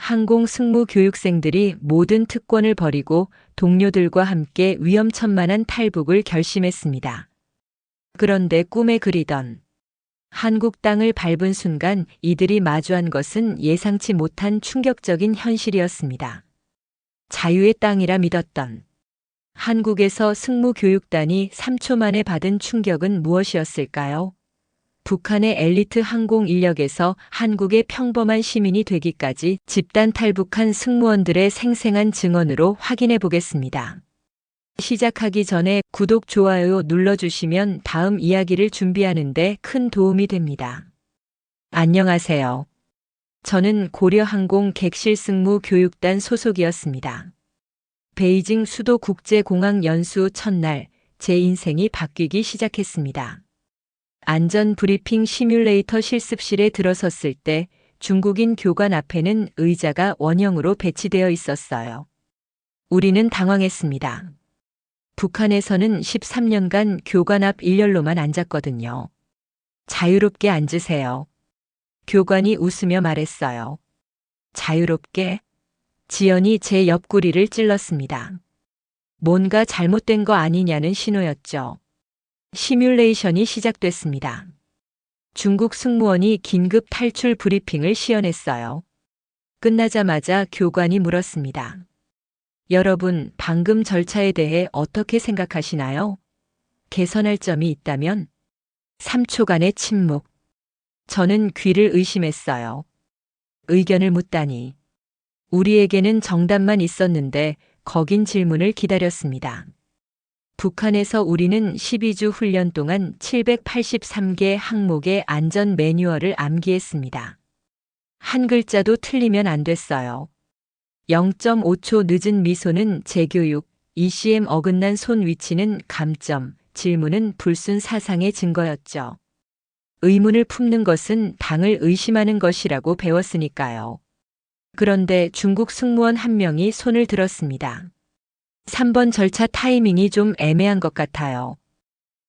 항공 승무 교육생들이 모든 특권을 버리고 동료들과 함께 위험천만한 탈북을 결심했습니다. 그런데 꿈에 그리던 한국 땅을 밟은 순간 이들이 마주한 것은 예상치 못한 충격적인 현실이었습니다. 자유의 땅이라 믿었던 한국에서 승무교육단이 3초 만에 받은 충격은 무엇이었을까요? 북한의 엘리트 항공 인력에서 한국의 평범한 시민이 되기까지 집단 탈북한 승무원들의 생생한 증언으로 확인해 보겠습니다. 시작하기 전에 구독, 좋아요 눌러주시면 다음 이야기를 준비하는데 큰 도움이 됩니다. 안녕하세요. 저는 고려항공 객실승무 교육단 소속이었습니다. 베이징 수도국제공항 연수 첫날 제 인생이 바뀌기 시작했습니다. 안전 브리핑 시뮬레이터 실습실에 들어섰을 때 중국인 교관 앞에는 의자가 원형으로 배치되어 있었어요. 우리는 당황했습니다. 북한에서는 13년간 교관 앞 일렬로만 앉았거든요. 자유롭게 앉으세요. 교관이 웃으며 말했어요. 자유롭게? 지연이 제 옆구리를 찔렀습니다. 뭔가 잘못된 거 아니냐는 신호였죠. 시뮬레이션이 시작됐습니다. 중국 승무원이 긴급 탈출 브리핑을 시연했어요. 끝나자마자 교관이 물었습니다. 여러분, 방금 절차에 대해 어떻게 생각하시나요? 개선할 점이 있다면? 3초간의 침묵. 저는 귀를 의심했어요. 의견을 묻다니. 우리에게는 정답만 있었는데 거긴 질문을 기다렸습니다. 북한에서 우리는 12주 훈련 동안 783개 항목의 안전 매뉴얼을 암기했습니다. 한 글자도 틀리면 안 됐어요. 0.5초 늦은 미소는 재교육, ECM 어긋난 손 위치는 감점, 질문은 불순 사상의 증거였죠. 의문을 품는 것은 당을 의심하는 것이라고 배웠으니까요. 그런데 중국 승무원 한 명이 손을 들었습니다. 3번 절차 타이밍이 좀 애매한 것 같아요.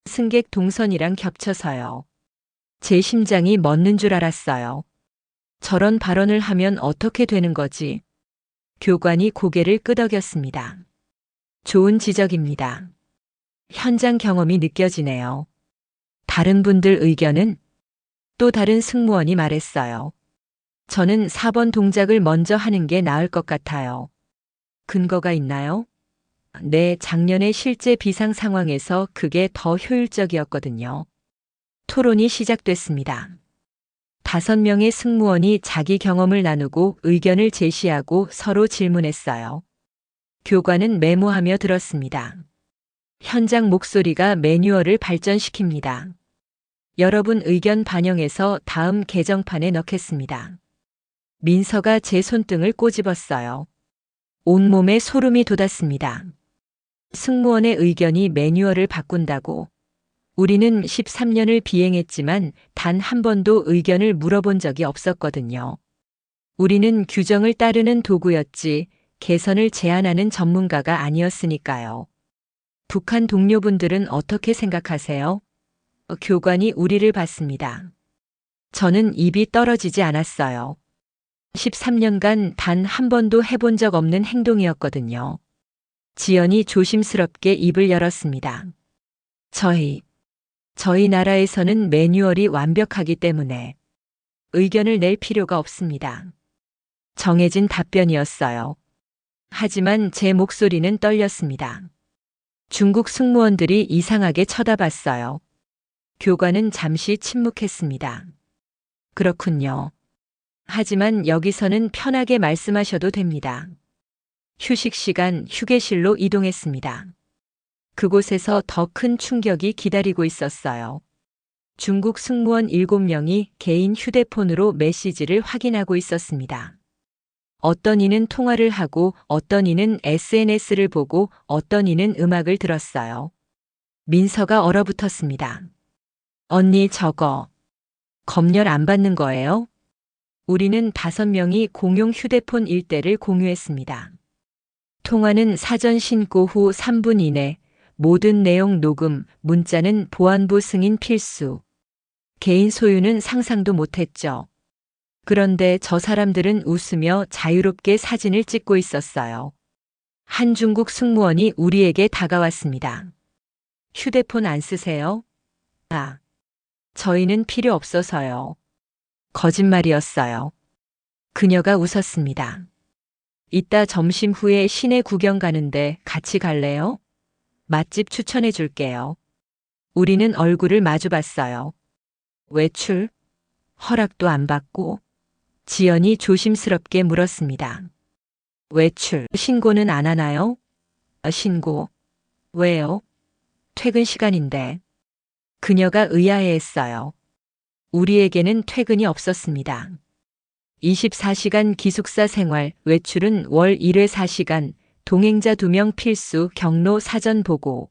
승객 동선이랑 겹쳐서요. 제 심장이 멎는 줄 알았어요. 저런 발언을 하면 어떻게 되는 거지? 교관이 고개를 끄덕였습니다. 좋은 지적입니다. 현장 경험이 느껴지네요. 다른 분들 의견은? 또 다른 승무원이 말했어요. 저는 4번 동작을 먼저 하는 게 나을 것 같아요. 근거가 있나요? 네, 작년의 실제 비상 상황에서 그게 더 효율적이었거든요. 토론이 시작됐습니다. 5명의 승무원이 자기 경험을 나누고 의견을 제시하고 서로 질문했어요. 교관은 메모하며 들었습니다. 현장 목소리가 매뉴얼을 발전시킵니다. 여러분 의견 반영해서 다음 개정판에 넣겠습니다. 민서가 제 손등을 꼬집었어요. 온몸에 소름이 돋았습니다. 승무원의 의견이 매뉴얼을 바꾼다고. 우리는 13년을 비행했지만 단 한 번도 의견을 물어본 적이 없었거든요. 우리는 규정을 따르는 도구였지 개선을 제안하는 전문가가 아니었으니까요. 북한 동료분들은 어떻게 생각하세요? 교관이 우리를 봤습니다. 저는 입이 떨어지지 않았어요. 13년간 단 한 번도 해본 적 없는 행동이었거든요. 지연이 조심스럽게 입을 열었습니다. 저희 나라에서는 매뉴얼이 완벽하기 때문에 의견을 낼 필요가 없습니다. 정해진 답변이었어요. 하지만 제 목소리는 떨렸습니다. 중국 승무원들이 이상하게 쳐다봤어요. 교관은 잠시 침묵했습니다. 그렇군요. 하지만 여기서는 편하게 말씀하셔도 됩니다. 휴식 시간 휴게실로 이동했습니다. 그곳에서 더 큰 충격이 기다리고 있었어요. 중국 승무원 7명이 개인 휴대폰으로 메시지를 확인하고 있었습니다. 어떤 이는 통화를 하고 어떤 이는 SNS를 보고 어떤 이는 음악을 들었어요. 민서가 얼어붙었습니다. 언니 저거 검열 안 받는 거예요? 우리는 5명이 공용 휴대폰 일대를 공유했습니다. 통화는 사전 신고 후 3분 이내, 모든 내용 녹음, 문자는 보안부 승인 필수. 개인 소유는 상상도 못했죠. 그런데 저 사람들은 웃으며 자유롭게 사진을 찍고 있었어요. 한 중국 승무원이 우리에게 다가왔습니다. 휴대폰 안 쓰세요? 아, 저희는 필요 없어서요. 거짓말이었어요. 그녀가 웃었습니다. 이따 점심 후에 시내 구경 가는데 같이 갈래요? 맛집 추천해 줄게요. 우리는 얼굴을 마주 봤어요. 외출? 허락도 안 받고? 지연이 조심스럽게 물었습니다. 외출, 신고는 안 하나요? 신고. 왜요? 퇴근 시간인데. 그녀가 의아해했어요. 우리에게는 퇴근이 없었습니다. 24시간 기숙사 생활, 외출은 월 1회 4시간, 동행자 2명 필수, 경로 사전 보고.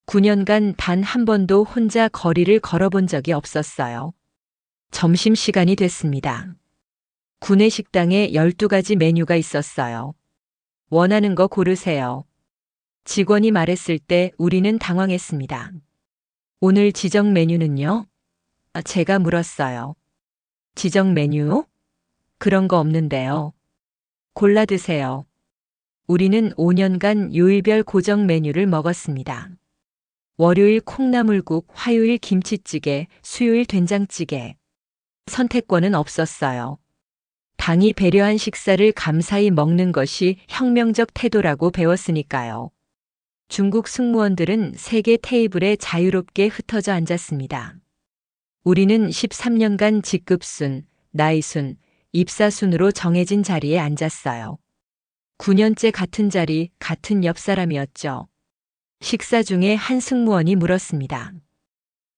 9년간 단 한 번도 혼자 거리를 걸어본 적이 없었어요. 점심시간이 됐습니다. 구내 식당에 12가지 메뉴가 있었어요. 원하는 거 고르세요. 직원이 말했을 때 우리는 당황했습니다. 오늘 지정 메뉴는요? 제가 물었어요. 지정 메뉴? 그런 거 없는데요. 골라 드세요. 우리는 5년간 요일별 고정 메뉴를 먹었습니다. 월요일 콩나물국, 화요일 김치찌개, 수요일 된장찌개. 선택권은 없었어요. 당이 배려한 식사를 감사히 먹는 것이 혁명적 태도라고 배웠으니까요. 중국 승무원들은 세계 테이블에 자유롭게 흩어져 앉았습니다. 우리는 13년간 직급순, 나이순, 입사순으로 정해진 자리에 앉았어요. 9년째 같은 자리, 같은 옆 사람이었죠. 식사 중에 한 승무원이 물었습니다.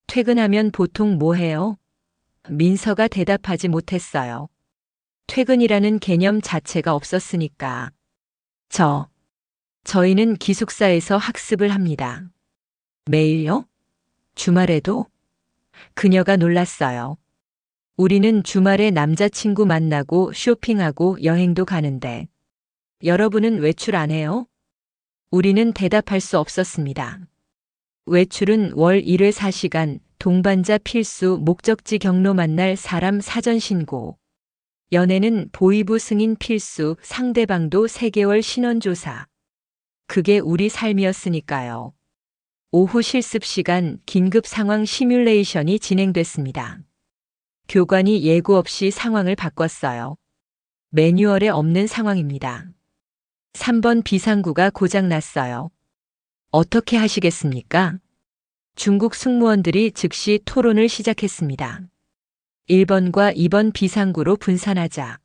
퇴근하면 보통 뭐 해요? 민서가 대답하지 못했어요. 퇴근이라는 개념 자체가 없었으니까. 저희는 기숙사에서 학습을 합니다. 매일요? 주말에도? 그녀가 놀랐어요. 우리는 주말에 남자친구 만나고 쇼핑하고 여행도 가는데 여러분은 외출 안 해요? 우리는 대답할 수 없었습니다. 외출은 월 1회 4시간, 동반자 필수, 목적지 경로 만날 사람 사전 신고. 연애는 보이부 승인 필수, 상대방도 3개월 신원조사. 그게 우리 삶이었으니까요. 오후 실습 시간 긴급 상황 시뮬레이션이 진행됐습니다. 교관이 예고 없이 상황을 바꿨어요. 매뉴얼에 없는 상황입니다. 3번 비상구가 고장났어요. 어떻게 하시겠습니까? 중국 승무원들이 즉시 토론을 시작했습니다. 1번과 2번 비상구로 분산하자.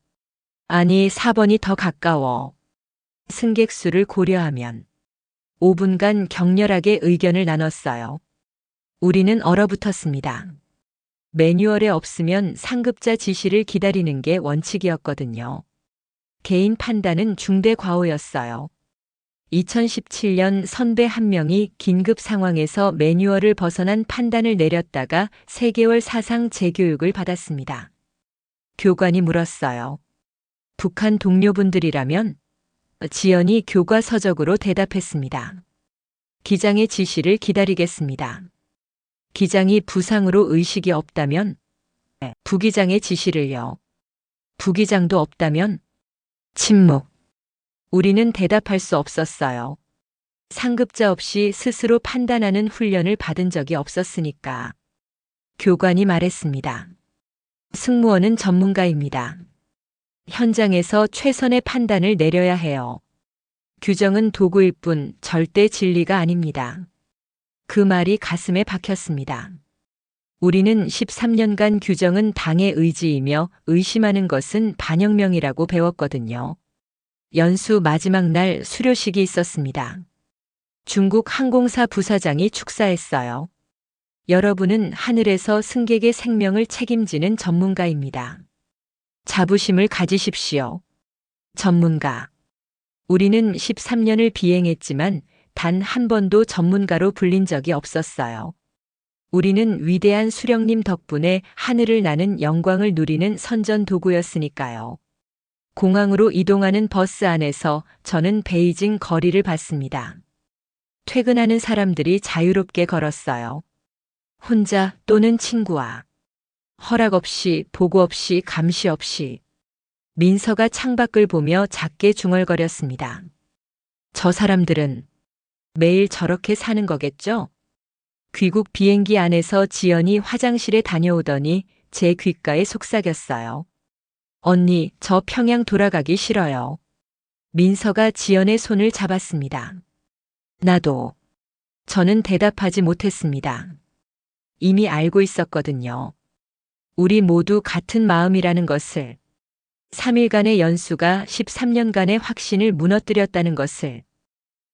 아니, 4번이 더 가까워. 승객 수를 고려하면 5분간 격렬하게 의견을 나눴어요. 우리는 얼어붙었습니다. 매뉴얼에 없으면 상급자 지시를 기다리는 게 원칙이었거든요. 개인 판단은 중대 과오였어요. 2017년 선배 한 명이 긴급 상황에서 매뉴얼을 벗어난 판단을 내렸다가 3개월 사상 재교육을 받았습니다. 교관이 물었어요. 북한 동료분들이라면? 지연이 교과서적으로 대답했습니다. 기장의 지시를 기다리겠습니다. 기장이 부상으로 의식이 없다면? 부기장의 지시를요. 부기장도 없다면? 침묵. 우리는 대답할 수 없었어요. 상급자 없이 스스로 판단하는 훈련을 받은 적이 없었으니까. 교관이 말했습니다. 승무원은 전문가입니다. 현장에서 최선의 판단을 내려야 해요. 규정은 도구일 뿐 절대 진리가 아닙니다. 그 말이 가슴에 박혔습니다. 우리는 13년간 규정은 당의 의지이며 의심하는 것은 반혁명이라고 배웠거든요. 연수 마지막 날 수료식이 있었습니다. 중국 항공사 부사장이 축사했어요. 여러분은 하늘에서 승객의 생명을 책임지는 전문가입니다. 자부심을 가지십시오. 전문가. 우리는 13년을 비행했지만 단 한 번도 전문가로 불린 적이 없었어요. 우리는 위대한 수령님 덕분에 하늘을 나는 영광을 누리는 선전도구였으니까요. 공항으로 이동하는 버스 안에서 저는 베이징 거리를 봤습니다. 퇴근하는 사람들이 자유롭게 걸었어요. 혼자 또는 친구와. 허락 없이, 보고 없이, 감시 없이. 민서가 창밖을 보며 작게 중얼거렸습니다. 저 사람들은 매일 저렇게 사는 거겠죠? 귀국 비행기 안에서 지연이 화장실에 다녀오더니 제 귓가에 속삭였어요. 언니, 저 평양 돌아가기 싫어요. 민서가 지연의 손을 잡았습니다. 나도. 저는 대답하지 못했습니다. 이미 알고 있었거든요. 우리 모두 같은 마음이라는 것을. 3일간의 연수가 13년간의 확신을 무너뜨렸다는 것을.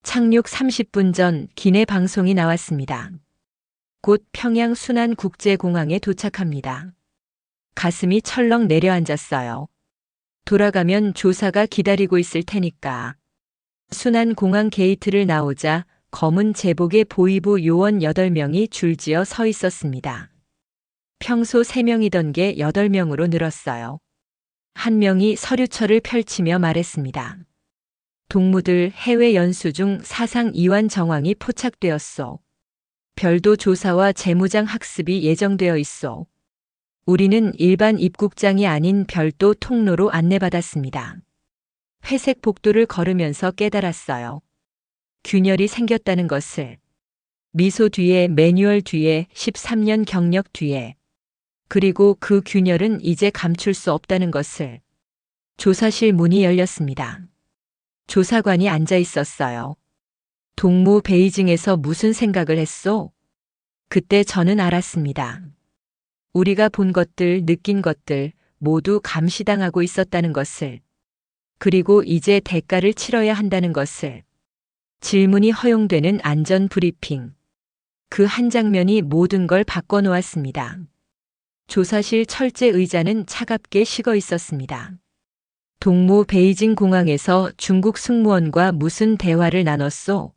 착륙 30분 전 기내 방송이 나왔습니다. 곧 평양 순안국제공항에 도착합니다. 가슴이 철렁 내려앉았어요. 돌아가면 조사가 기다리고 있을 테니까. 순안공항 게이트를 나오자 검은 제복의 보위부 요원 8명이 줄지어 서 있었습니다. 평소 3명이던 게 8명으로 늘었어요. 한 명이 서류철을 펼치며 말했습니다. 동무들 해외 연수 중 사상 이완 정황이 포착되었소. 별도 조사와 재무장 학습이 예정되어 있소. 우리는 일반 입국장이 아닌 별도 통로로 안내받았습니다. 회색 복도를 걸으면서 깨달았어요. 균열이 생겼다는 것을. 미소 뒤에, 매뉴얼 뒤에, 13년 경력 뒤에. 그리고 그 균열은 이제 감출 수 없다는 것을. 조사실 문이 열렸습니다. 조사관이 앉아 있었어요. 동무 베이징에서 무슨 생각을 했소? 그때 저는 알았습니다. 우리가 본 것들, 느낀 것들 모두 감시당하고 있었다는 것을. 그리고 이제 대가를 치러야 한다는 것을. 질문이 허용되는 안전 브리핑. 그 한 장면이 모든 걸 바꿔놓았습니다. 조사실 철제 의자는 차갑게 식어 있었습니다. 동무 베이징 공항에서 중국 승무원과 무슨 대화를 나눴소?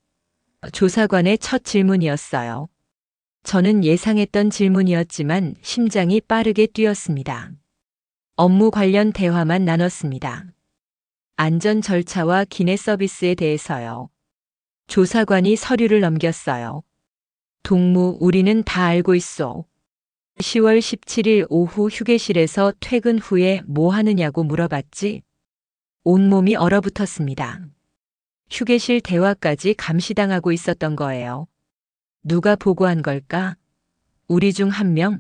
조사관의 첫 질문이었어요. 저는 예상했던 질문이었지만 심장이 빠르게 뛰었습니다. 업무 관련 대화만 나눴습니다. 안전 절차와 기내 서비스에 대해서요. 조사관이 서류를 넘겼어요. 동무, 우리는 다 알고 있어. 10월 17일 오후 휴게실에서 퇴근 후에 뭐 하느냐고 물어봤지? 온몸이 얼어붙었습니다. 휴게실 대화까지 감시당하고 있었던 거예요. 누가 보고한 걸까? 우리 중 한 명?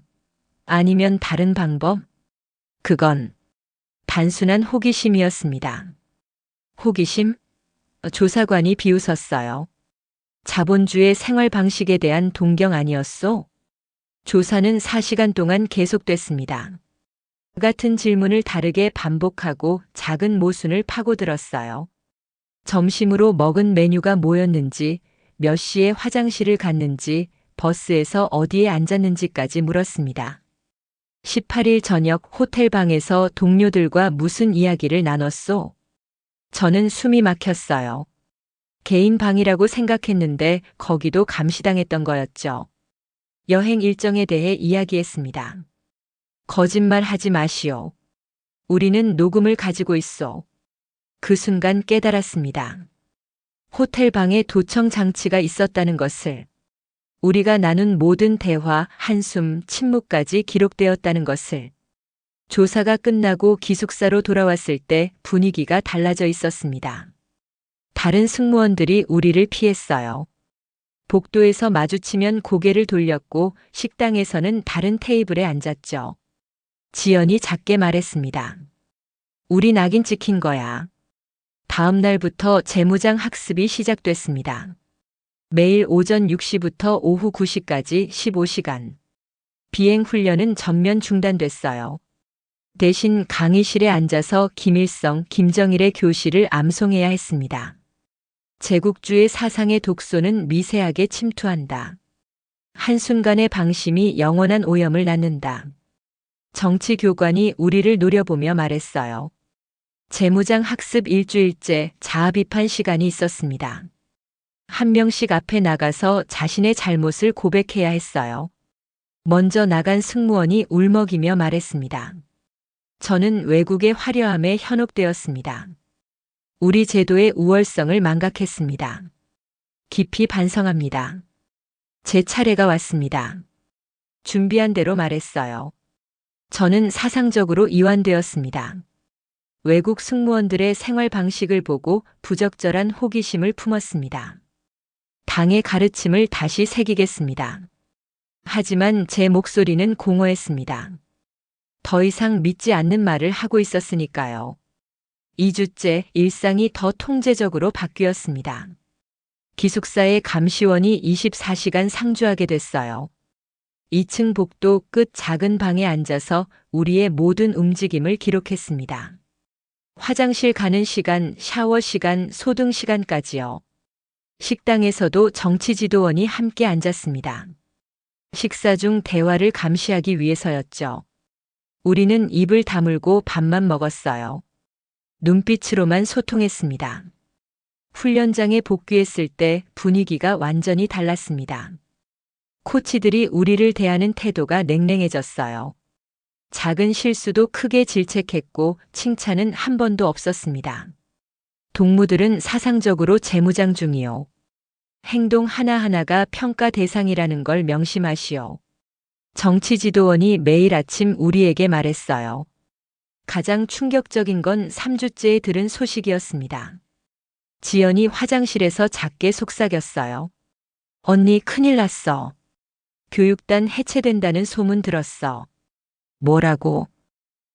아니면 다른 방법? 그건 단순한 호기심이었습니다. 호기심? 조사관이 비웃었어요. 자본주의 생활 방식에 대한 동경 아니었소? 조사는 4시간 동안 계속됐습니다. 같은 질문을 다르게 반복하고 작은 모순을 파고들었어요. 점심으로 먹은 메뉴가 뭐였는지, 몇 시에 화장실을 갔는지, 버스에서 어디에 앉았는지까지 물었습니다. 18일 저녁 호텔 방에서 동료들과 무슨 이야기를 나눴소? 저는 숨이 막혔어요. 개인 방이라고 생각했는데 거기도 감시당했던 거였죠. 여행 일정에 대해 이야기했습니다. 거짓말 하지 마시오. 우리는 녹음을 가지고 있어. 그 순간 깨달았습니다. 호텔 방에 도청 장치가 있었다는 것을. 우리가 나눈 모든 대화, 한숨, 침묵까지 기록되었다는 것을. 조사가 끝나고 기숙사로 돌아왔을 때 분위기가 달라져 있었습니다. 다른 승무원들이 우리를 피했어요. 복도에서 마주치면 고개를 돌렸고 식당에서는 다른 테이블에 앉았죠. 지연이 작게 말했습니다. 우리 낙인 찍힌 거야. 다음 날부터 재무장 학습이 시작됐습니다. 매일 오전 6시부터 오후 9시까지 15시간. 비행 훈련은 전면 중단됐어요. 대신 강의실에 앉아서 김일성, 김정일의 교실을 암송해야 했습니다. 제국주의 사상의 독소는 미세하게 침투한다. 한순간의 방심이 영원한 오염을 낳는다. 정치교관이 우리를 노려보며 말했어요. 재무장 학습 일주일째 자아 비판 시간이 있었습니다. 한 명씩 앞에 나가서 자신의 잘못을 고백해야 했어요. 먼저 나간 승무원이 울먹이며 말했습니다. 저는 외국의 화려함에 현혹되었습니다. 우리 제도의 우월성을 망각했습니다. 깊이 반성합니다. 제 차례가 왔습니다. 준비한 대로 말했어요. 저는 사상적으로 이완되었습니다. 외국 승무원들의 생활 방식을 보고 부적절한 호기심을 품었습니다. 당의 가르침을 다시 새기겠습니다. 하지만 제 목소리는 공허했습니다. 더 이상 믿지 않는 말을 하고 있었으니까요. 2주째 일상이 더 통제적으로 바뀌었습니다. 기숙사의 감시원이 24시간 상주하게 됐어요. 2층 복도 끝 작은 방에 앉아서 우리의 모든 움직임을 기록했습니다. 화장실 가는 시간, 샤워 시간, 소등 시간까지요. 식당에서도 정치지도원이 함께 앉았습니다. 식사 중 대화를 감시하기 위해서였죠. 우리는 입을 다물고 밥만 먹었어요. 눈빛으로만 소통했습니다. 훈련장에 복귀했을 때 분위기가 완전히 달랐습니다. 코치들이 우리를 대하는 태도가 냉랭해졌어요. 작은 실수도 크게 질책했고 칭찬은 한 번도 없었습니다. 동무들은 사상적으로 재무장 중이요. 행동 하나하나가 평가 대상이라는 걸 명심하시오. 정치지도원이 매일 아침 우리에게 말했어요. 가장 충격적인 건 3주째에 들은 소식이었습니다. 지연이 화장실에서 작게 속삭였어요. 언니 큰일 났어. 교육단 해체된다는 소문 들었어. 뭐라고?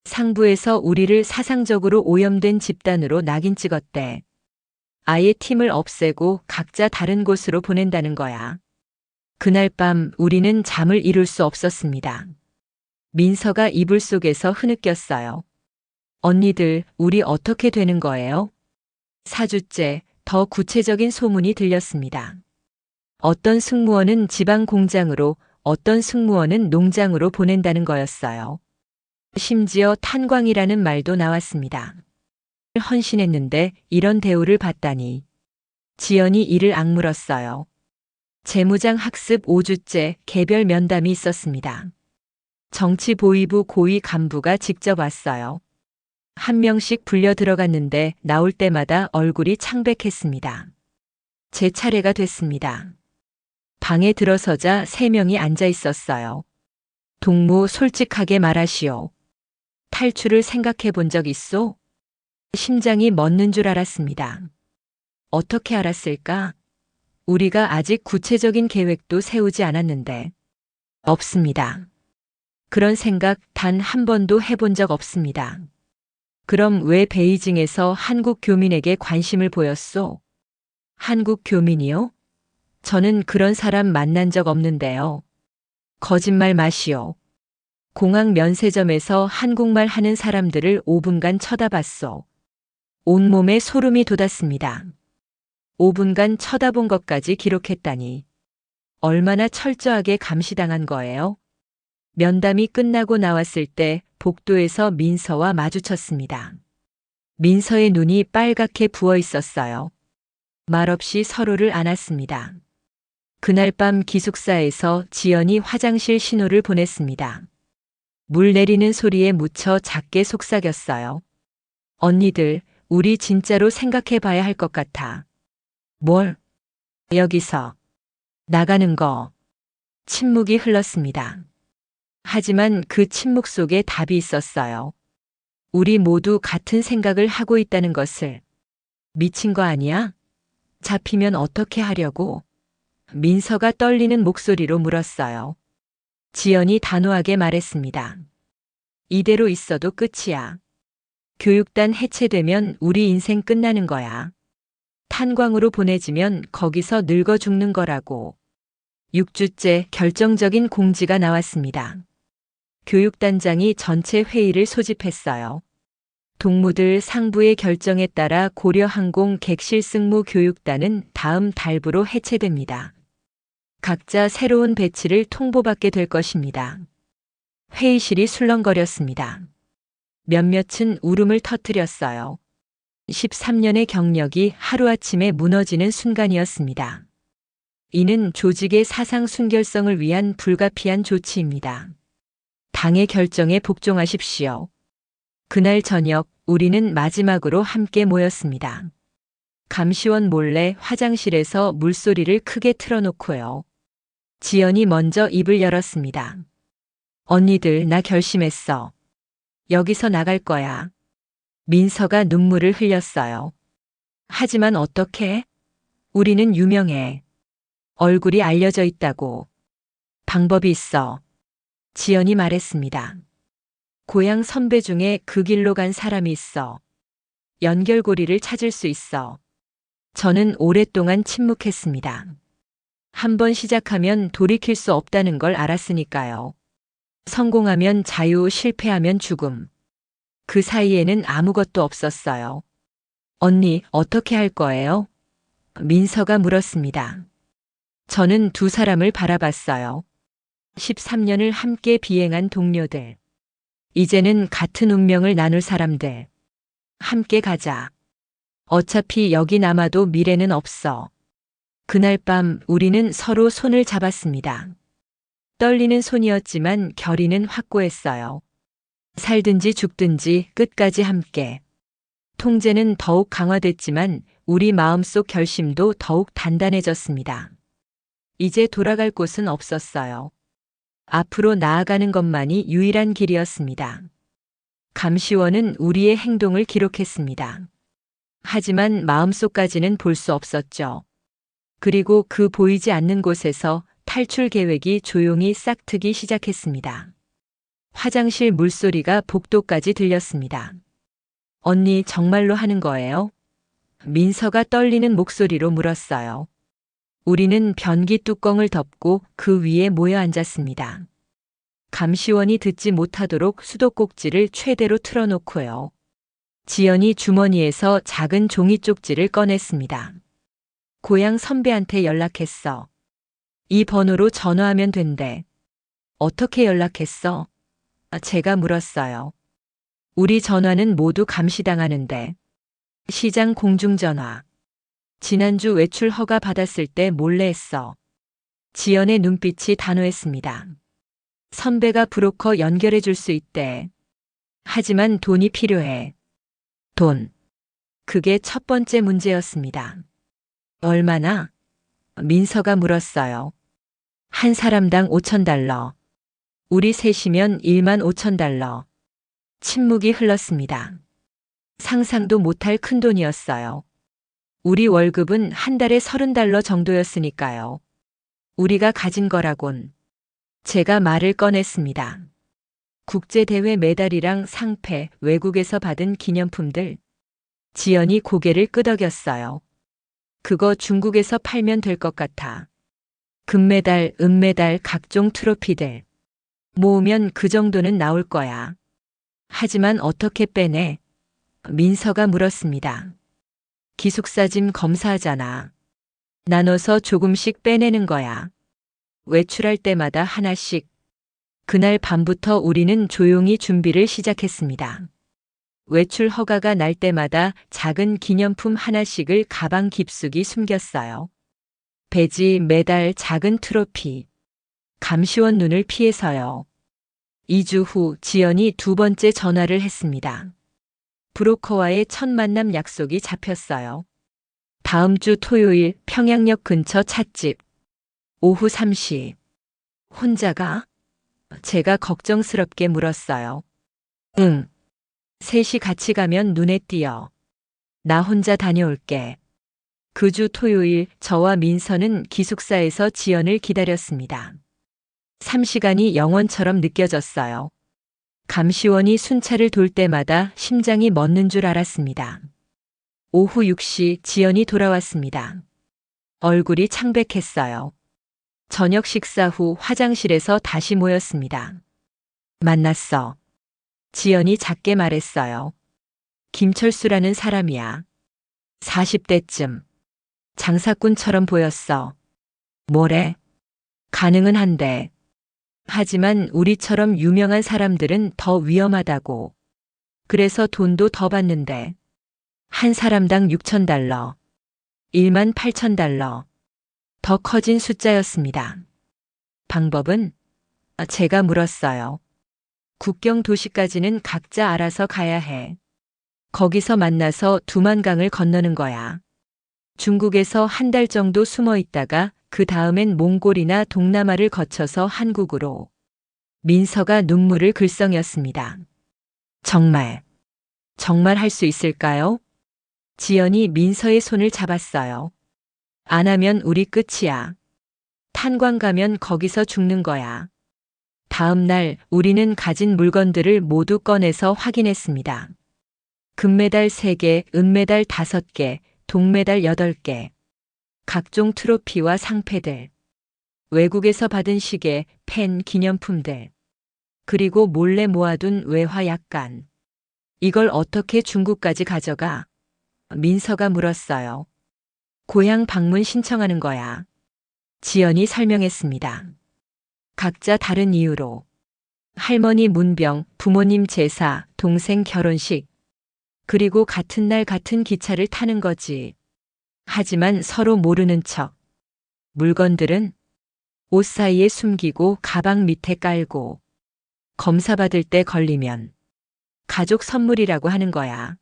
상부에서 우리를 사상적으로 오염된 집단으로 낙인 찍었대. 아예 팀을 없애고 각자 다른 곳으로 보낸다는 거야. 그날 밤 우리는 잠을 이룰 수 없었습니다. 민서가 이불 속에서 흐느꼈어요. 언니들, 우리 어떻게 되는 거예요? 4주째 더 구체적인 소문이 들렸습니다. 어떤 승무원은 지방 공장으로, 어떤 승무원은 농장으로 보낸다는 거였어요. 심지어 탄광이라는 말도 나왔습니다. 헌신했는데 이런 대우를 받다니. 지연이 이를 악물었어요. 재무장 학습 5주째 개별 면담이 있었습니다. 정치보위부 고위 간부가 직접 왔어요. 한 명씩 불려 들어갔는데 나올 때마다 얼굴이 창백했습니다. 제 차례가 됐습니다. 방에 들어서자 3명이 앉아 있었어요. 동무 솔직하게 말하시오. 탈출을 생각해 본 적 있소? 심장이 멎는 줄 알았습니다. 어떻게 알았을까? 우리가 아직 구체적인 계획도 세우지 않았는데. 없습니다. 그런 생각 단 한 번도 해본 적 없습니다. 그럼 왜 베이징에서 한국 교민에게 관심을 보였소? 한국 교민이요? 저는 그런 사람 만난 적 없는데요. 거짓말 마시오. 공항 면세점에서 한국말 하는 사람들을 5분간 쳐다봤소. 온몸에 소름이 돋았습니다. 5분간 쳐다본 것까지 기록했다니. 얼마나 철저하게 감시당한 거예요? 면담이 끝나고 나왔을 때 복도에서 민서와 마주쳤습니다. 민서의 눈이 빨갛게 부어 있었어요. 말없이 서로를 안았습니다. 그날 밤 기숙사에서 지연이 화장실 신호를 보냈습니다. 물 내리는 소리에 묻혀 작게 속삭였어요. 언니들, 우리 진짜로 생각해 봐야 할 것 같아. 뭘? 여기서. 나가는 거. 침묵이 흘렀습니다. 하지만 그 침묵 속에 답이 있었어요. 우리 모두 같은 생각을 하고 있다는 것을. 미친 거 아니야? 잡히면 어떻게 하려고? 민서가 떨리는 목소리로 물었어요. 지연이 단호하게 말했습니다. 이대로 있어도 끝이야. 교육단 해체되면 우리 인생 끝나는 거야. 탄광으로 보내지면 거기서 늙어 죽는 거라고. 6주째 결정적인 공지가 나왔습니다. 교육단장이 전체 회의를 소집했어요. 동무들 상부의 결정에 따라 고려항공 객실승무 교육단은 다음 달부로 해체됩니다. 각자 새로운 배치를 통보받게 될 것입니다. 회의실이 술렁거렸습니다. 몇몇은 울음을 터뜨렸어요. 13년의 경력이 하루아침에 무너지는 순간이었습니다. 이는 조직의 사상 순결성을 위한 불가피한 조치입니다. 당의 결정에 복종하십시오. 그날 저녁 우리는 마지막으로 함께 모였습니다. 감시원 몰래 화장실에서 물소리를 크게 틀어놓고요. 지연이 먼저 입을 열었습니다. 언니들, 나 결심했어. 여기서 나갈 거야. 민서가 눈물을 흘렸어요. 하지만 어떻게? 우리는 유명해. 얼굴이 알려져 있다고. 방법이 있어. 지연이 말했습니다. 고향 선배 중에 그 길로 간 사람이 있어. 연결고리를 찾을 수 있어. 저는 오랫동안 침묵했습니다. 한번 시작하면 돌이킬 수 없다는 걸 알았으니까요. 성공하면 자유, 실패하면 죽음. 그 사이에는 아무것도 없었어요. 언니, 어떻게 할 거예요? 민서가 물었습니다. 저는 두 사람을 바라봤어요. 13년을 함께 비행한 동료들. 이제는 같은 운명을 나눌 사람들. 함께 가자. 어차피 여기 남아도 미래는 없어. 그날 밤 우리는 서로 손을 잡았습니다. 떨리는 손이었지만 결의는 확고했어요. 살든지 죽든지 끝까지 함께. 통제는 더욱 강화됐지만 우리 마음속 결심도 더욱 단단해졌습니다. 이제 돌아갈 곳은 없었어요. 앞으로 나아가는 것만이 유일한 길이었습니다. 감시원은 우리의 행동을 기록했습니다. 하지만 마음속까지는 볼 수 없었죠. 그리고 그 보이지 않는 곳에서 탈출 계획이 조용히 싹트기 시작했습니다. 화장실 물소리가 복도까지 들렸습니다. 언니, 정말로 하는 거예요? 민서가 떨리는 목소리로 물었어요. 우리는 변기 뚜껑을 덮고 그 위에 모여 앉았습니다. 감시원이 듣지 못하도록 수도꼭지를 최대로 틀어놓고요. 지연이 주머니에서 작은 종이 쪽지를 꺼냈습니다. 고향 선배한테 연락했어. 이 번호로 전화하면 된대. 어떻게 연락했어? 제가 물었어요. 우리 전화는 모두 감시당하는데. 시장 공중전화. 지난주 외출 허가 받았을 때 몰래 했어. 지연의 눈빛이 단호했습니다. 선배가 브로커 연결해 줄 수 있대. 하지만 돈이 필요해. 돈. 그게 첫 번째 문제였습니다. 얼마나? 민서가 물었어요. 한 사람당 $5,000. 우리 셋이면 15,000달러. 침묵이 흘렀습니다. 상상도 못할 큰 돈이었어요. 우리 월급은 한 달에 $30 정도였으니까요. 우리가 가진 거라곤. 제가 말을 꺼냈습니다. 국제대회 메달이랑 상패, 외국에서 받은 기념품들. 지연이 고개를 끄덕였어요. 그거 중국에서 팔면 될 것 같아. 금메달, 은메달, 각종 트로피들. 모으면 그 정도는 나올 거야. 하지만 어떻게 빼내? 민서가 물었습니다. 기숙사짐 검사하잖아. 나눠서 조금씩 빼내는 거야. 외출할 때마다 하나씩. 그날 밤부터 우리는 조용히 준비를 시작했습니다. 외출 허가가 날 때마다 작은 기념품 하나씩을 가방 깊숙이 숨겼어요. 배지, 메달, 작은 트로피. 감시원 눈을 피해서요. 2주 후 지연이 두 번째 전화를 했습니다. 브로커와의 첫 만남 약속이 잡혔어요. 다음 주 토요일 평양역 근처 찻집. 오후 3시. 혼자가? 제가 걱정스럽게 물었어요. 응. 셋이 같이 가면 눈에 띄어. 나 혼자 다녀올게. 그 주 토요일 저와 민서는 기숙사에서 지연을 기다렸습니다. 3시간이 영원처럼 느껴졌어요. 감시원이 순찰을 돌 때마다 심장이 멎는 줄 알았습니다. 오후 6시 지연이 돌아왔습니다. 얼굴이 창백했어요. 저녁 식사 후 화장실에서 다시 모였습니다. 만났어. 지연이 작게 말했어요. 김철수라는 사람이야. 40대쯤. 장사꾼처럼 보였어. 뭐래? 가능은 한데. 하지만 우리처럼 유명한 사람들은 더 위험하다고. 그래서 돈도 더 받는데. 한 사람당 $6,000. 18,000달러. 더 커진 숫자였습니다. 방법은? 제가 물었어요. 국경 도시까지는 각자 알아서 가야 해. 거기서 만나서 두만강을 건너는 거야. 중국에서 한 달 정도 숨어 있다가 그 다음엔 몽골이나 동남아를 거쳐서 한국으로. 민서가 눈물을 글썽였습니다. 정말 할 수 있을까요? 지연이 민서의 손을 잡았어요. 안 하면 우리 끝이야. 탄광 가면 거기서 죽는 거야. 다음 날 우리는 가진 물건들을 모두 꺼내서 확인했습니다. 금메달 3개, 은메달 5개, 동메달 8개. 각종 트로피와 상패들. 외국에서 받은 시계, 펜, 기념품들. 그리고 몰래 모아둔 외화 약관. 이걸 어떻게 중국까지 가져가? 민서가 물었어요. 고향 방문 신청하는 거야. 지연이 설명했습니다. 각자 다른 이유로. 할머니 문병, 부모님 제사, 동생 결혼식. 그리고 같은 날 같은 기차를 타는 거지. 하지만 서로 모르는 척. 물건들은 옷 사이에 숨기고 가방 밑에 깔고 검사받을 때 걸리면 가족 선물이라고 하는 거야.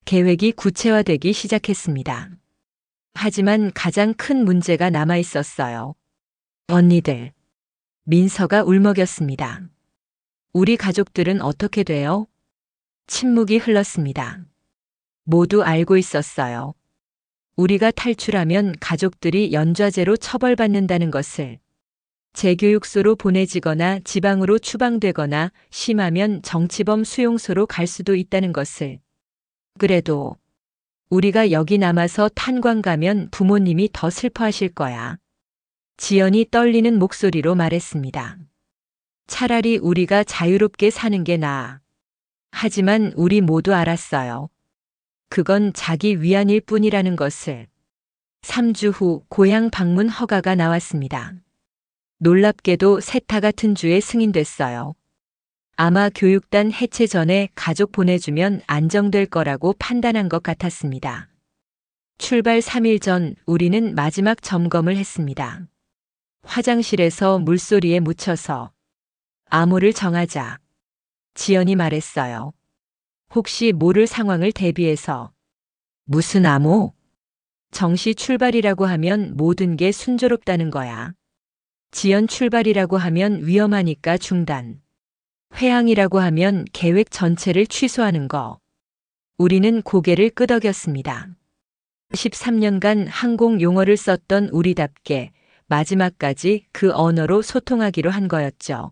계획이 구체화되기 시작했습니다. 하지만 가장 큰 문제가 남아 있었어요. 언니들. 민서가 울먹였습니다. 우리 가족들은 어떻게 돼요? 침묵이 흘렀습니다. 모두 알고 있었어요. 우리가 탈출하면 가족들이 연좌제로 처벌받는다는 것을. 재교육소로 보내지거나 지방으로 추방되거나 심하면 정치범 수용소로 갈 수도 있다는 것을. 그래도 우리가 여기 남아서 탄광 가면 부모님이 더 슬퍼하실 거야. 지연이 떨리는 목소리로 말했습니다. 차라리 우리가 자유롭게 사는 게 나아. 하지만 우리 모두 알았어요. 그건 자기 위안일 뿐이라는 것을. 3주 후 고향 방문 허가가 나왔습니다. 놀랍게도 세타 같은 주에 승인됐어요. 아마 교육단 해체 전에 가족 보내주면 안정될 거라고 판단한 것 같았습니다. 출발 3일 전 우리는 마지막 점검을 했습니다. 화장실에서 물소리에 묻혀서 암호를 정하자. 지연이 말했어요. 혹시 모를 상황을 대비해서. 무슨 암호? 정시 출발이라고 하면 모든 게 순조롭다는 거야. 지연 출발이라고 하면 위험하니까 중단. 회항이라고 하면 계획 전체를 취소하는 거. 우리는 고개를 끄덕였습니다. 13년간 항공 용어를 썼던 우리답게 마지막까지 그 언어로 소통하기로 한 거였죠.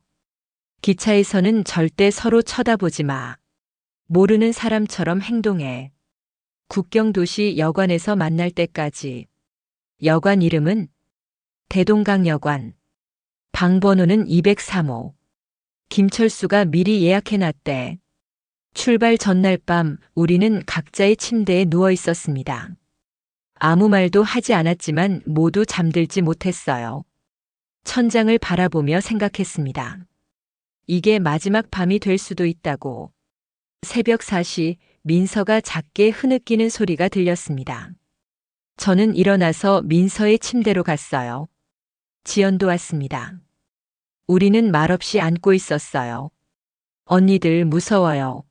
기차에서는 절대 서로 쳐다보지 마. 모르는 사람처럼 행동해. 국경도시 여관에서 만날 때까지. 여관 이름은 대동강여관. 방번호는 203호. 김철수가 미리 예약해놨대. 출발 전날 밤 우리는 각자의 침대에 누워 있었습니다. 아무 말도 하지 않았지만 모두 잠들지 못했어요. 천장을 바라보며 생각했습니다. 이게 마지막 밤이 될 수도 있다고. 새벽 4시 민서가 작게 흐느끼는 소리가 들렸습니다. 저는 일어나서 민서의 침대로 갔어요. 지연도 왔습니다. 우리는 말없이 안고 있었어요. 언니들 무서워요.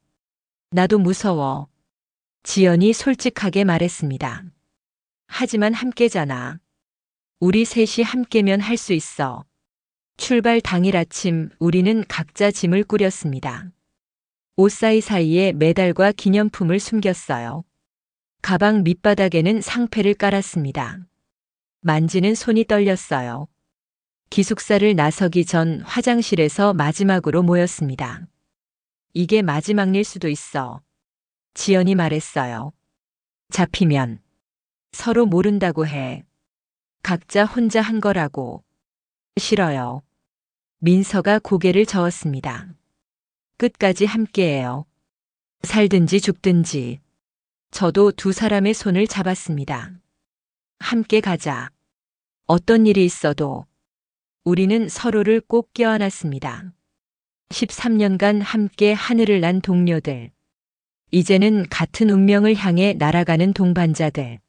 나도 무서워. 지연이 솔직하게 말했습니다. 하지만 함께잖아. 우리 셋이 함께면 할 수 있어. 출발 당일 아침 우리는 각자 짐을 꾸렸습니다. 옷 사이사이에 메달과 기념품을 숨겼어요. 가방 밑바닥에는 상패를 깔았습니다. 만지는 손이 떨렸어요. 기숙사를 나서기 전 화장실에서 마지막으로 모였습니다. 이게 마지막일 수도 있어. 지연이 말했어요. 잡히면 서로 모른다고 해. 각자 혼자 한 거라고. 싫어요. 민서가 고개를 저었습니다. 끝까지 함께해요. 살든지 죽든지. 저도 두 사람의 손을 잡았습니다. 함께 가자. 어떤 일이 있어도 우리는 서로를 꼭 껴안았습니다. 13년간 함께 하늘을 난 동료들. 이제는 같은 운명을 향해 날아가는 동반자들.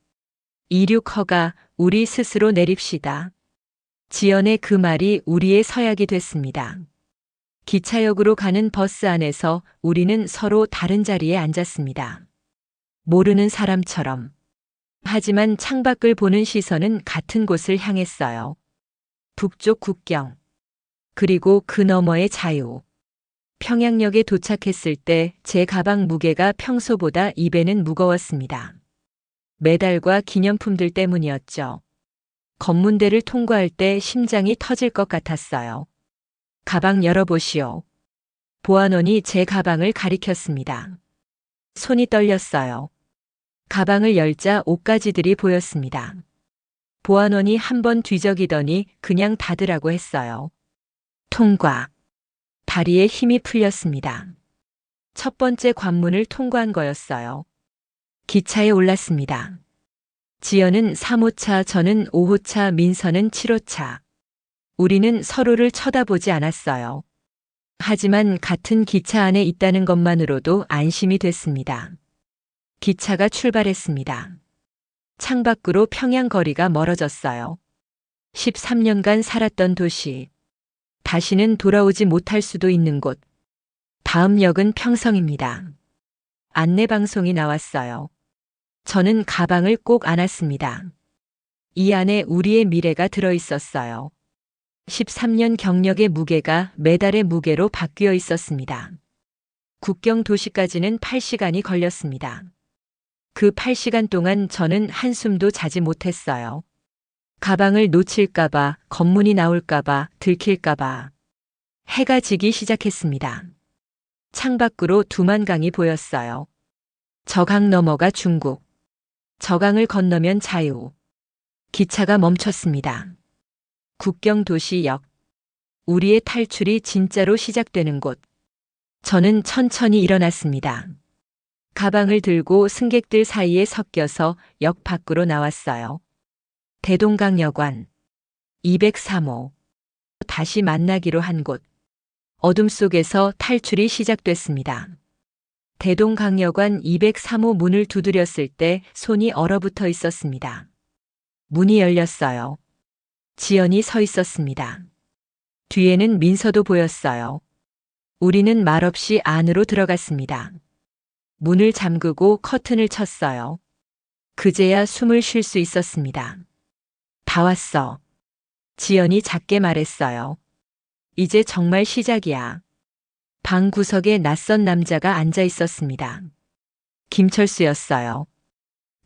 이륙허가 우리 스스로 내립시다. 지연의 그 말이 우리의 서약이 됐습니다. 기차역으로 가는 버스 안에서 우리는 서로 다른 자리에 앉았습니다. 모르는 사람처럼. 하지만 창밖을 보는 시선은 같은 곳을 향했어요. 북쪽 국경. 그리고 그 너머의 자유. 평양역에 도착했을 때 제 가방 무게가 평소보다 2배는 무거웠습니다. 메달과 기념품들 때문이었죠. 검문대를 통과할 때 심장이 터질 것 같았어요. 가방 열어보시오. 보안원이 제 가방을 가리켰습니다. 손이 떨렸어요. 가방을 열자 옷가지들이 보였습니다. 보안원이 한번 뒤적이더니 그냥 닫으라고 했어요. 통과. 다리에 힘이 풀렸습니다. 첫 번째 관문을 통과한 거였어요. 기차에 올랐습니다. 지연은 3호차, 저는 5호차, 민서는 7호차. 우리는 서로를 쳐다보지 않았어요. 하지만 같은 기차 안에 있다는 것만으로도 안심이 됐습니다. 기차가 출발했습니다. 창밖으로 평양 거리가 멀어졌어요. 13년간 살았던 도시. 다시는 돌아오지 못할 수도 있는 곳. 다음 역은 평성입니다. 안내방송이 나왔어요. 저는 가방을 꼭 안았습니다. 이 안에 우리의 미래가 들어있었어요. 13년 경력의 무게가 메달의 무게로 바뀌어 있었습니다. 국경 도시까지는 8시간이 걸렸습니다. 그 8시간 동안 저는 한숨도 자지 못했어요. 가방을 놓칠까봐, 검문이 나올까봐, 들킬까봐. 해가 지기 시작했습니다. 창밖으로 두만강이 보였어요. 저강 너머가 중국. 저강을 건너면 자유. 기차가 멈췄습니다. 국경 도시역. 우리의 탈출이 진짜로 시작되는 곳. 저는 천천히 일어났습니다. 가방을 들고 승객들 사이에 섞여서 역 밖으로 나왔어요. 대동강역관 203호. 다시 만나기로 한 곳. 어둠 속에서 탈출이 시작됐습니다. 대동강역관 203호 문을 두드렸을 때 손이 얼어붙어 있었습니다. 문이 열렸어요. 지연이 서 있었습니다. 뒤에는 민서도 보였어요. 우리는 말없이 안으로 들어갔습니다. 문을 잠그고 커튼을 쳤어요. 그제야 숨을 쉴 수 있었습니다. 다 왔어. 지연이 작게 말했어요. 이제 정말 시작이야. 방 구석에 낯선 남자가 앉아 있었습니다. 김철수였어요.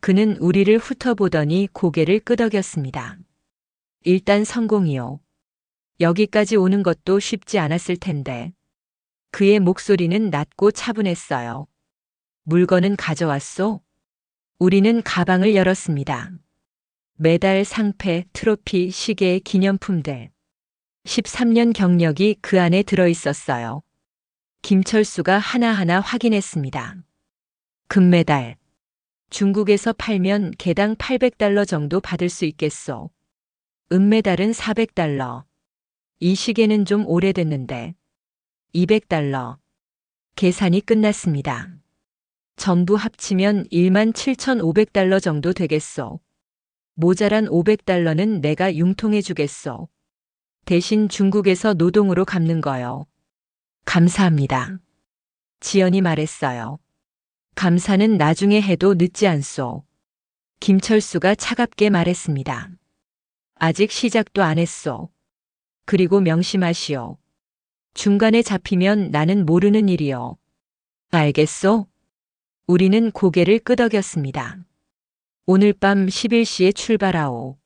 그는 우리를 훑어보더니 고개를 끄덕였습니다. 일단 성공이요. 여기까지 오는 것도 쉽지 않았을 텐데. 그의 목소리는 낮고 차분했어요. 물건은 가져왔소? 우리는 가방을 열었습니다. 메달, 상패, 트로피, 시계, 기념품들. 13년 경력이 그 안에 들어있었어요. 김철수가 하나하나 확인했습니다. 금메달. 중국에서 팔면 개당 800달러 정도 받을 수 있겠소. 은메달은 400달러. 이 시계는 좀 오래됐는데. 200달러. 계산이 끝났습니다. 전부 합치면 17,500달러 정도 되겠소. 모자란 500달러는 내가 융통해 주겠소. 대신 중국에서 노동으로 갚는 거요. 감사합니다. 지연이 말했어요. 감사는 나중에 해도 늦지 않소. 김철수가 차갑게 말했습니다. 아직 시작도 안 했소. 그리고 명심하시오. 중간에 잡히면 나는 모르는 일이요. 알겠소? 우리는 고개를 끄덕였습니다. 오늘 밤 11시에 출발하오.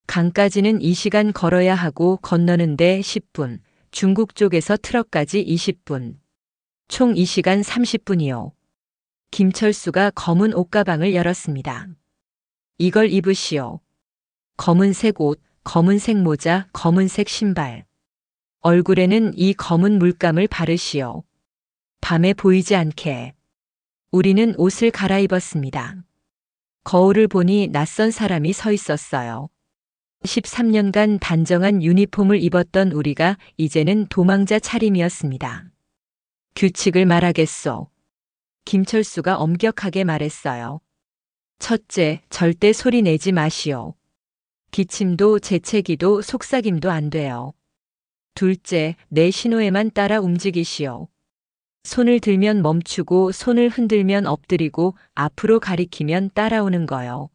강까지는 2시간 걸어야 하고 건너는데 10분, 중국 쪽에서 트럭까지 20분. 총 2시간 30분이요. 김철수가 검은 옷가방을 열었습니다. 이걸 입으시오. 검은색 옷, 검은색 모자, 검은색 신발. 얼굴에는 이 검은 물감을 바르시오. 밤에 보이지 않게. 우리는 옷을 갈아입었습니다. 거울을 보니 낯선 사람이 서 있었어요. 13년간 단정한 유니폼을 입었던 우리가 이제는 도망자 차림이었습니다. 규칙을 말하겠소. 김철수가 엄격하게 말했어요. 첫째, 절대 소리 내지 마시오. 기침도 재채기도 속삭임도 안 돼요. 둘째, 내 신호에만 따라 움직이시오. 손을 들면 멈추고 손을 흔들면 엎드리고 앞으로 가리키면 따라오는 거요.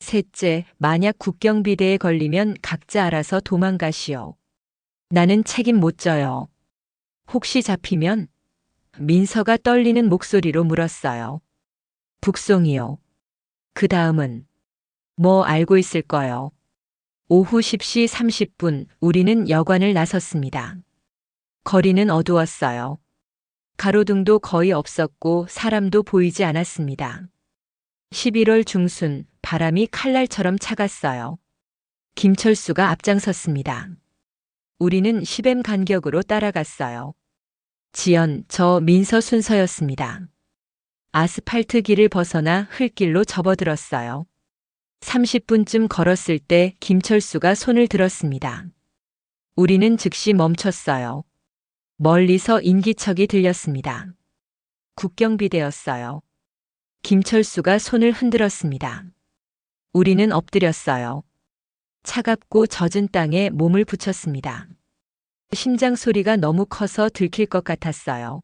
셋째, 만약 국경비대에 걸리면 각자 알아서 도망가시오. 나는 책임 못 져요. 혹시 잡히면? 민서가 떨리는 목소리로 물었어요. 북송이요. 그 다음은? 뭐 알고 있을 거요. 오후 10시 30분 우리는 여관을 나섰습니다. 거리는 어두웠어요. 가로등도 거의 없었고 사람도 보이지 않았습니다. 11월 중순 바람이 칼날처럼 차갔어요. 김철수가 앞장섰습니다. 우리는 10m 간격으로 따라갔어요. 지연, 저 민서 순서였습니다. 아스팔트 길을 벗어나 흙길로 접어들었어요. 30분쯤 걸었을 때 김철수가 손을 들었습니다. 우리는 즉시 멈췄어요. 멀리서 인기척이 들렸습니다. 국경비대였어요. 김철수가 손을 흔들었습니다. 우리는 엎드렸어요. 차갑고 젖은 땅에 몸을 붙였습니다. 심장 소리가 너무 커서 들킬 것 같았어요.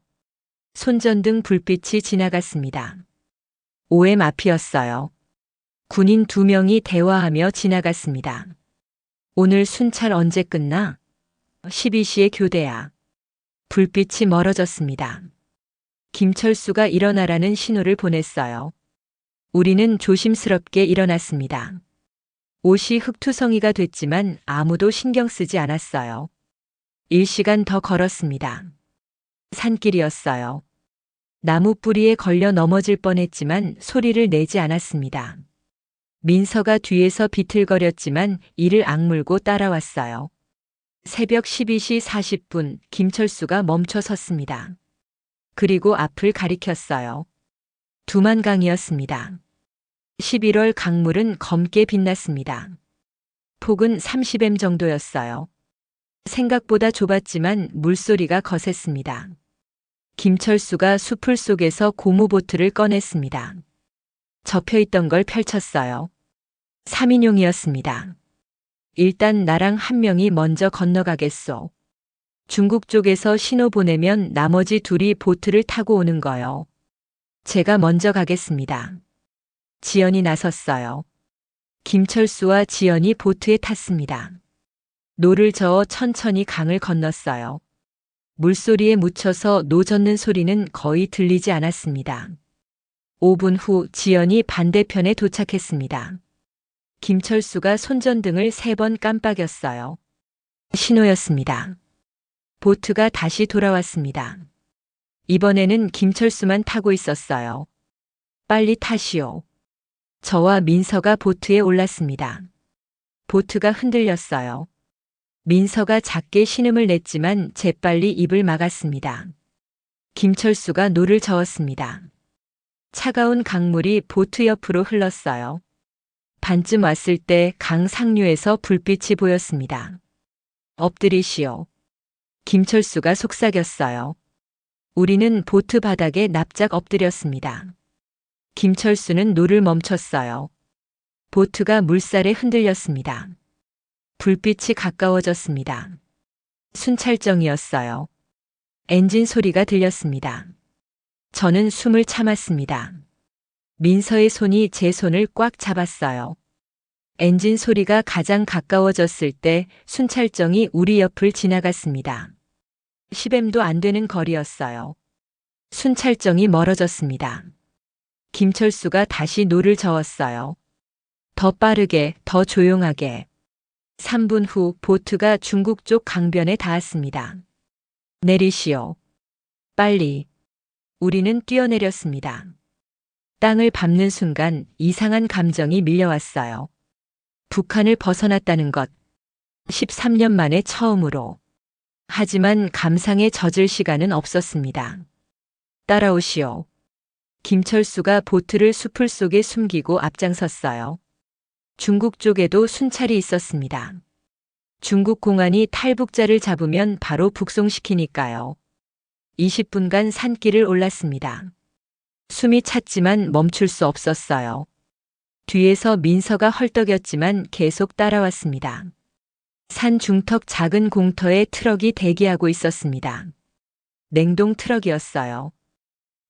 손전등 불빛이 지나갔습니다. OM 앞이었어요. 군인 2명이 대화하며 지나갔습니다. 오늘 순찰 언제 끝나? 12시에 교대야. 불빛이 멀어졌습니다. 김철수가 일어나라는 신호를 보냈어요. 우리는 조심스럽게 일어났습니다. 옷이 흙투성이가 됐지만 아무도 신경 쓰지 않았어요. 1시간 더 걸었습니다. 산길이었어요. 나무 뿌리에 걸려 넘어질 뻔했지만 소리를 내지 않았습니다. 민서가 뒤에서 비틀거렸지만 이를 악물고 따라왔어요. 새벽 12시 40분 김철수가 멈춰 섰습니다. 그리고 앞을 가리켰어요. 두만강이었습니다. 11월 강물은 검게 빛났습니다. 폭은 30m 정도였어요. 생각보다 좁았지만 물소리가 거셌습니다. 김철수가 수풀 속에서 고무보트를 꺼냈습니다. 접혀있던 걸 펼쳤어요. 3인용이었습니다. 일단 나랑 한 명이 먼저 건너가겠소. 중국 쪽에서 신호 보내면 나머지 둘이 보트를 타고 오는 거요. 제가 먼저 가겠습니다. 지연이 나섰어요. 김철수와 지연이 보트에 탔습니다. 노를 저어 천천히 강을 건넜어요. 물소리에 묻혀서 노 젓는 소리는 거의 들리지 않았습니다. 5분 후 지연이 반대편에 도착했습니다. 김철수가 손전등을 3번 깜빡였어요. 신호였습니다. 보트가 다시 돌아왔습니다. 이번에는 김철수만 타고 있었어요. 빨리 타시오. 저와 민서가 보트에 올랐습니다. 보트가 흔들렸어요. 민서가 작게 신음을 냈지만 재빨리 입을 막았습니다. 김철수가 노를 저었습니다. 차가운 강물이 보트 옆으로 흘렀어요. 반쯤 왔을 때 강 상류에서 불빛이 보였습니다. 엎드리시오. 김철수가 속삭였어요. 우리는 보트 바닥에 납작 엎드렸습니다. 김철수는 노를 멈췄어요. 보트가 물살에 흔들렸습니다. 불빛이 가까워졌습니다. 순찰정이었어요. 엔진 소리가 들렸습니다. 저는 숨을 참았습니다. 민서의 손이 제 손을 꽉 잡았어요. 엔진 소리가 가장 가까워졌을 때 순찰정이 우리 옆을 지나갔습니다. 10m도 안 되는 거리였어요. 순찰정이 멀어졌습니다. 김철수가 다시 노를 저었어요. 더 빠르게, 더 조용하게. 3분 후 보트가 중국 쪽 강변에 닿았습니다. 내리시오. 빨리. 우리는 뛰어내렸습니다. 땅을 밟는 순간 이상한 감정이 밀려왔어요. 북한을 벗어났다는 것. 13년 만에 처음으로. 하지만 감상에 젖을 시간은 없었습니다. 따라오시오. 김철수가 보트를 수풀 속에 숨기고 앞장섰어요. 중국 쪽에도 순찰이 있었습니다. 중국 공안이 탈북자를 잡으면 바로 북송시키니까요. 20분간 산길을 올랐습니다. 숨이 찼지만 멈출 수 없었어요. 뒤에서 민서가 헐떡였지만 계속 따라왔습니다. 산 중턱 작은 공터에 트럭이 대기하고 있었습니다. 냉동 트럭이었어요.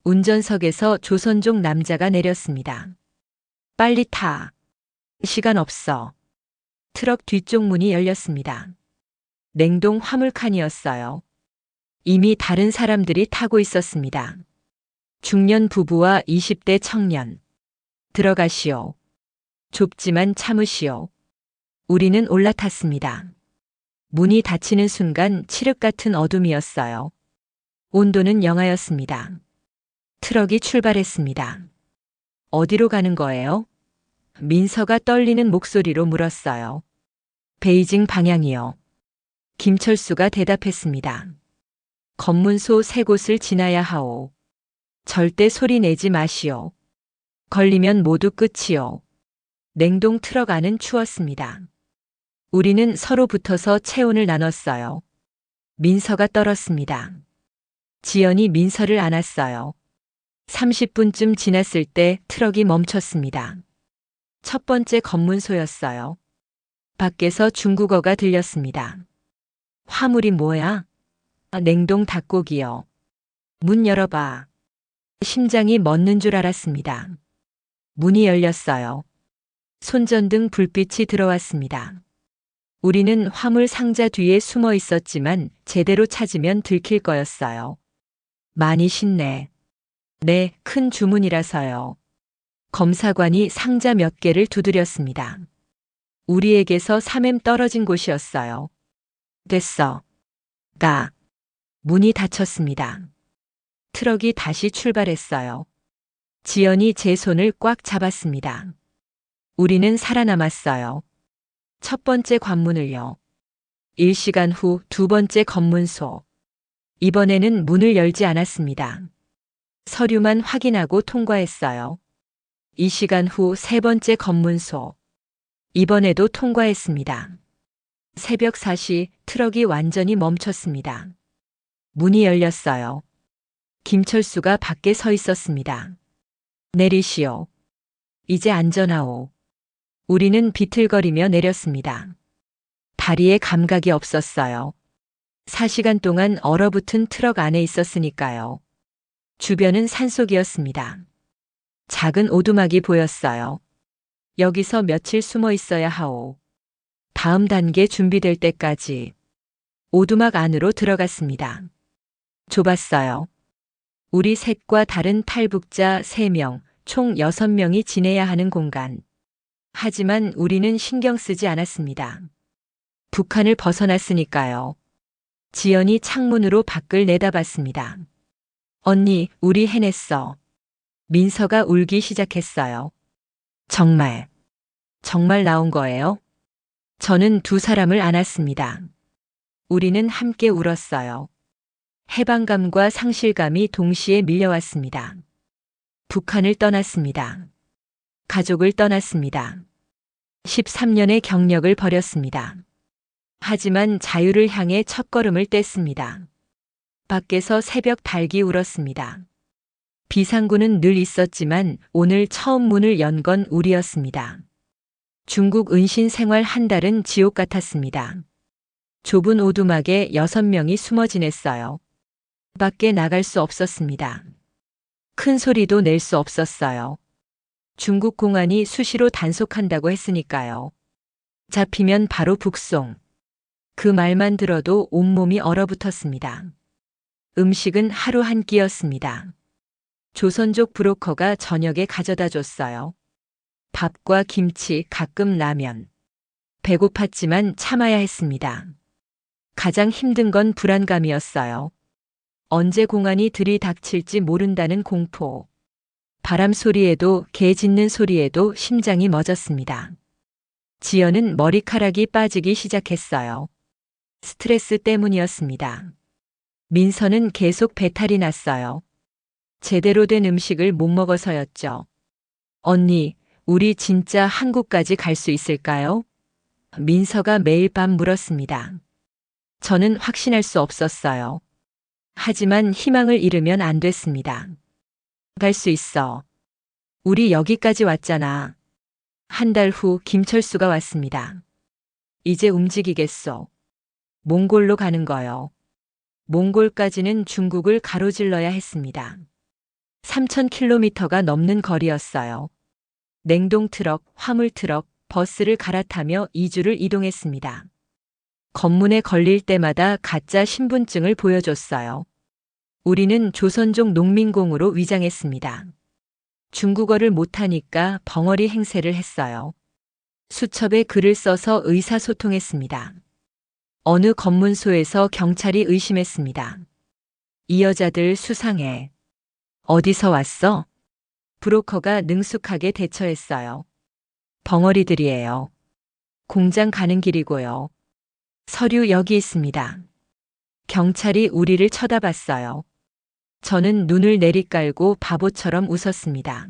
운전석에서 조선족 남자가 내렸습니다. 빨리 타. 시간 없어. 트럭 뒤쪽 문이 열렸습니다. 냉동 화물칸이었어요. 이미 다른 사람들이 타고 있었습니다. 중년 부부와 20대 청년. 들어가시오. 좁지만 참으시오. 우리는 올라탔습니다. 문이 닫히는 순간 칠흑 같은 어둠이었어요. 온도는 영하였습니다. 트럭이 출발했습니다. 어디로 가는 거예요? 민서가 떨리는 목소리로 물었어요. 베이징 방향이요. 김철수가 대답했습니다. 검문소 3곳을 지나야 하오. 절대 소리 내지 마시오. 걸리면 모두 끝이요. 냉동 트럭 안은 추웠습니다. 우리는 서로 붙어서 체온을 나눴어요. 민서가 떨었습니다. 지연이 민서를 안았어요. 30분쯤 지났을 때 트럭이 멈췄습니다. 첫 번째 검문소였어요. 밖에서 중국어가 들렸습니다. 화물이 뭐야? 냉동 닭고기요. 문 열어봐. 심장이 멎는 줄 알았습니다. 문이 열렸어요. 손전등 불빛이 들어왔습니다. 우리는 화물 상자 뒤에 숨어 있었지만 제대로 찾으면 들킬 거였어요. 많이 신네. 네, 큰 주문이라서요. 검사관이 상자 몇 개를 두드렸습니다. 우리에게서 3엠 떨어진 곳이었어요. 됐어. 가. 문이 닫혔습니다. 트럭이 다시 출발했어요. 지연이 제 손을 꽉 잡았습니다. 우리는 살아남았어요. 첫 번째 관문을요. 1시간 후 두 번째 검문소. 이번에는 문을 열지 않았습니다. 서류만 확인하고 통과했어요. 2시간 후 세 번째 검문소. 이번에도 통과했습니다. 새벽 4시 트럭이 완전히 멈췄습니다. 문이 열렸어요. 김철수가 밖에 서 있었습니다. 내리시오. 이제 안전하오. 우리는 비틀거리며 내렸습니다. 다리에 감각이 없었어요. 4시간 동안 얼어붙은 트럭 안에 있었으니까요. 주변은 산속이었습니다. 작은 오두막이 보였어요. 여기서 며칠 숨어 있어야 하오. 다음 단계 준비될 때까지. 오두막 안으로 들어갔습니다. 좁았어요. 우리 셋과 다른 탈북자 3명, 총 6명이 지내야 하는 공간. 하지만 우리는 신경 쓰지 않았습니다. 북한을 벗어났으니까요. 지연이 창문으로 밖을 내다봤습니다. 언니, 우리 해냈어. 민서가 울기 시작했어요. 정말 나온 거예요? 저는 두 사람을 안았습니다. 우리는 함께 울었어요. 해방감과 상실감이 동시에 밀려왔습니다. 북한을 떠났습니다. 가족을 떠났습니다. 13년의 경력을 버렸습니다. 하지만 자유를 향해 첫걸음을 뗐습니다. 밖에서 새벽 닭이 울었습니다. 비상구는 늘 있었지만 오늘 처음 문을 연 건 우리였습니다. 중국 은신 생활 한 달은 지옥 같았습니다. 좁은 오두막에 6명이 숨어 지냈어요. 밖에 나갈 수 없었습니다. 큰 소리도 낼 수 없었어요. 중국 공안이 수시로 단속한다고 했으니까요. 잡히면 바로 북송. 그 말만 들어도 온몸이 얼어붙었습니다. 음식은 하루 한 끼였습니다. 조선족 브로커가 저녁에 가져다 줬어요. 밥과 김치, 가끔 라면. 배고팠지만 참아야 했습니다. 가장 힘든 건 불안감이었어요. 언제 공안이 들이닥칠지 모른다는 공포. 바람 소리에도 개 짖는 소리에도 심장이 멎었습니다. 지연은 머리카락이 빠지기 시작했어요. 스트레스 때문이었습니다. 민서는 계속 배탈이 났어요. 제대로 된 음식을 못 먹어서였죠. 언니, 우리 진짜 한국까지 갈 수 있을까요? 민서가 매일 밤 물었습니다. 저는 확신할 수 없었어요. 하지만 희망을 잃으면 안 됐습니다. 갈 수 있어. 우리 여기까지 왔잖아. 한 달 후 김철수가 왔습니다. 이제 움직이겠소. 몽골로 가는 거요. 몽골까지는 중국을 가로질러야 했습니다. 3,000km가 넘는 거리였어요. 냉동 트럭, 화물 트럭, 버스를 갈아타며 2주를 이동했습니다. 검문에 걸릴 때마다 가짜 신분증을 보여줬어요. 우리는 조선족 농민공으로 위장했습니다. 중국어를 못하니까 벙어리 행세를 했어요. 수첩에 글을 써서 의사소통했습니다. 어느 검문소에서 경찰이 의심했습니다. 이 여자들 수상해. 어디서 왔어? 브로커가 능숙하게 대처했어요. 벙어리들이에요. 공장 가는 길이고요. 서류 여기 있습니다. 경찰이 우리를 쳐다봤어요. 저는 눈을 내리깔고 바보처럼 웃었습니다.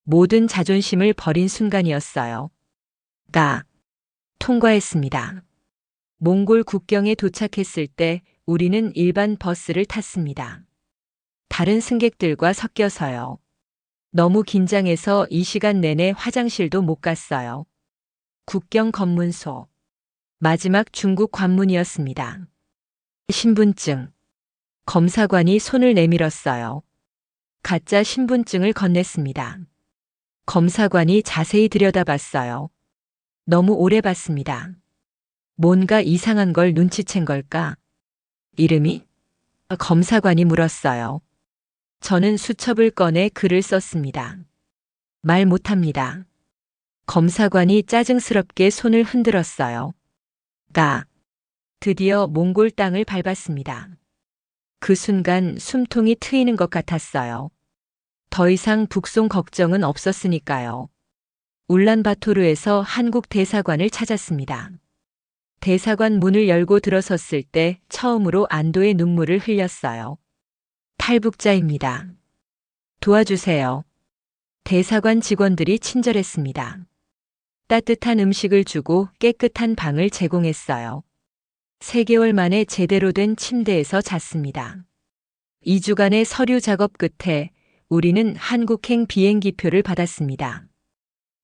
모든 자존심을 버린 순간이었어요. 통과했습니다. 몽골 국경에 도착했을 때 우리는 일반 버스를 탔습니다. 다른 승객들과 섞여서요. 너무 긴장해서 이 시간 내내 화장실도 못 갔어요. 국경 검문소. 마지막 중국 관문이었습니다. 신분증. 검사관이 손을 내밀었어요. 가짜 신분증을 건넸습니다. 검사관이 자세히 들여다봤어요. 너무 오래 봤습니다. 뭔가 이상한 걸 눈치챈 걸까? 이름이? 검사관이 물었어요. 저는 수첩을 꺼내 글을 썼습니다. 말 못합니다. 검사관이 짜증스럽게 손을 흔들었어요. 드디어 몽골 땅을 밟았습니다. 그 순간 숨통이 트이는 것 같았어요. 더 이상 북송 걱정은 없었으니까요. 울란바토르에서 한국 대사관을 찾았습니다. 대사관 문을 열고 들어섰을 때 처음으로 안도의 눈물을 흘렸어요. 탈북자입니다. 도와주세요. 대사관 직원들이 친절했습니다. 따뜻한 음식을 주고 깨끗한 방을 제공했어요. 3개월 만에 제대로 된 침대에서 잤습니다. 2주간의 서류 작업 끝에 우리는 한국행 비행기표를 받았습니다.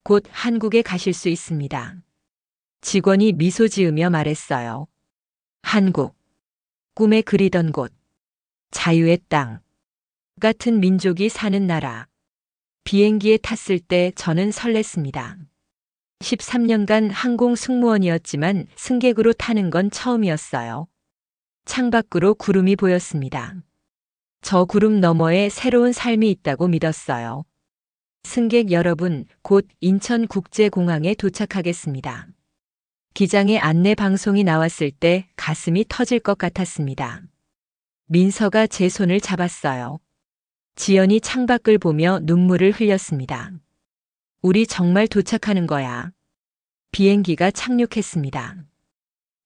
곧 한국에 가실 수 있습니다. 직원이 미소 지으며 말했어요. 한국. 꿈에 그리던 곳. 자유의 땅. 같은 민족이 사는 나라. 비행기에 탔을 때 저는 설렜습니다. 13년간 항공 승무원이었지만 승객으로 타는 건 처음이었어요. 창밖으로 구름이 보였습니다. 저 구름 너머에 새로운 삶이 있다고 믿었어요. 승객 여러분, 곧 인천국제공항에 도착하겠습니다. 기장의 안내 방송이 나왔을 때 가슴이 터질 것 같았습니다. 민서가 제 손을 잡았어요. 지연이 창밖을 보며 눈물을 흘렸습니다. 우리 정말 도착하는 거야. 비행기가 착륙했습니다.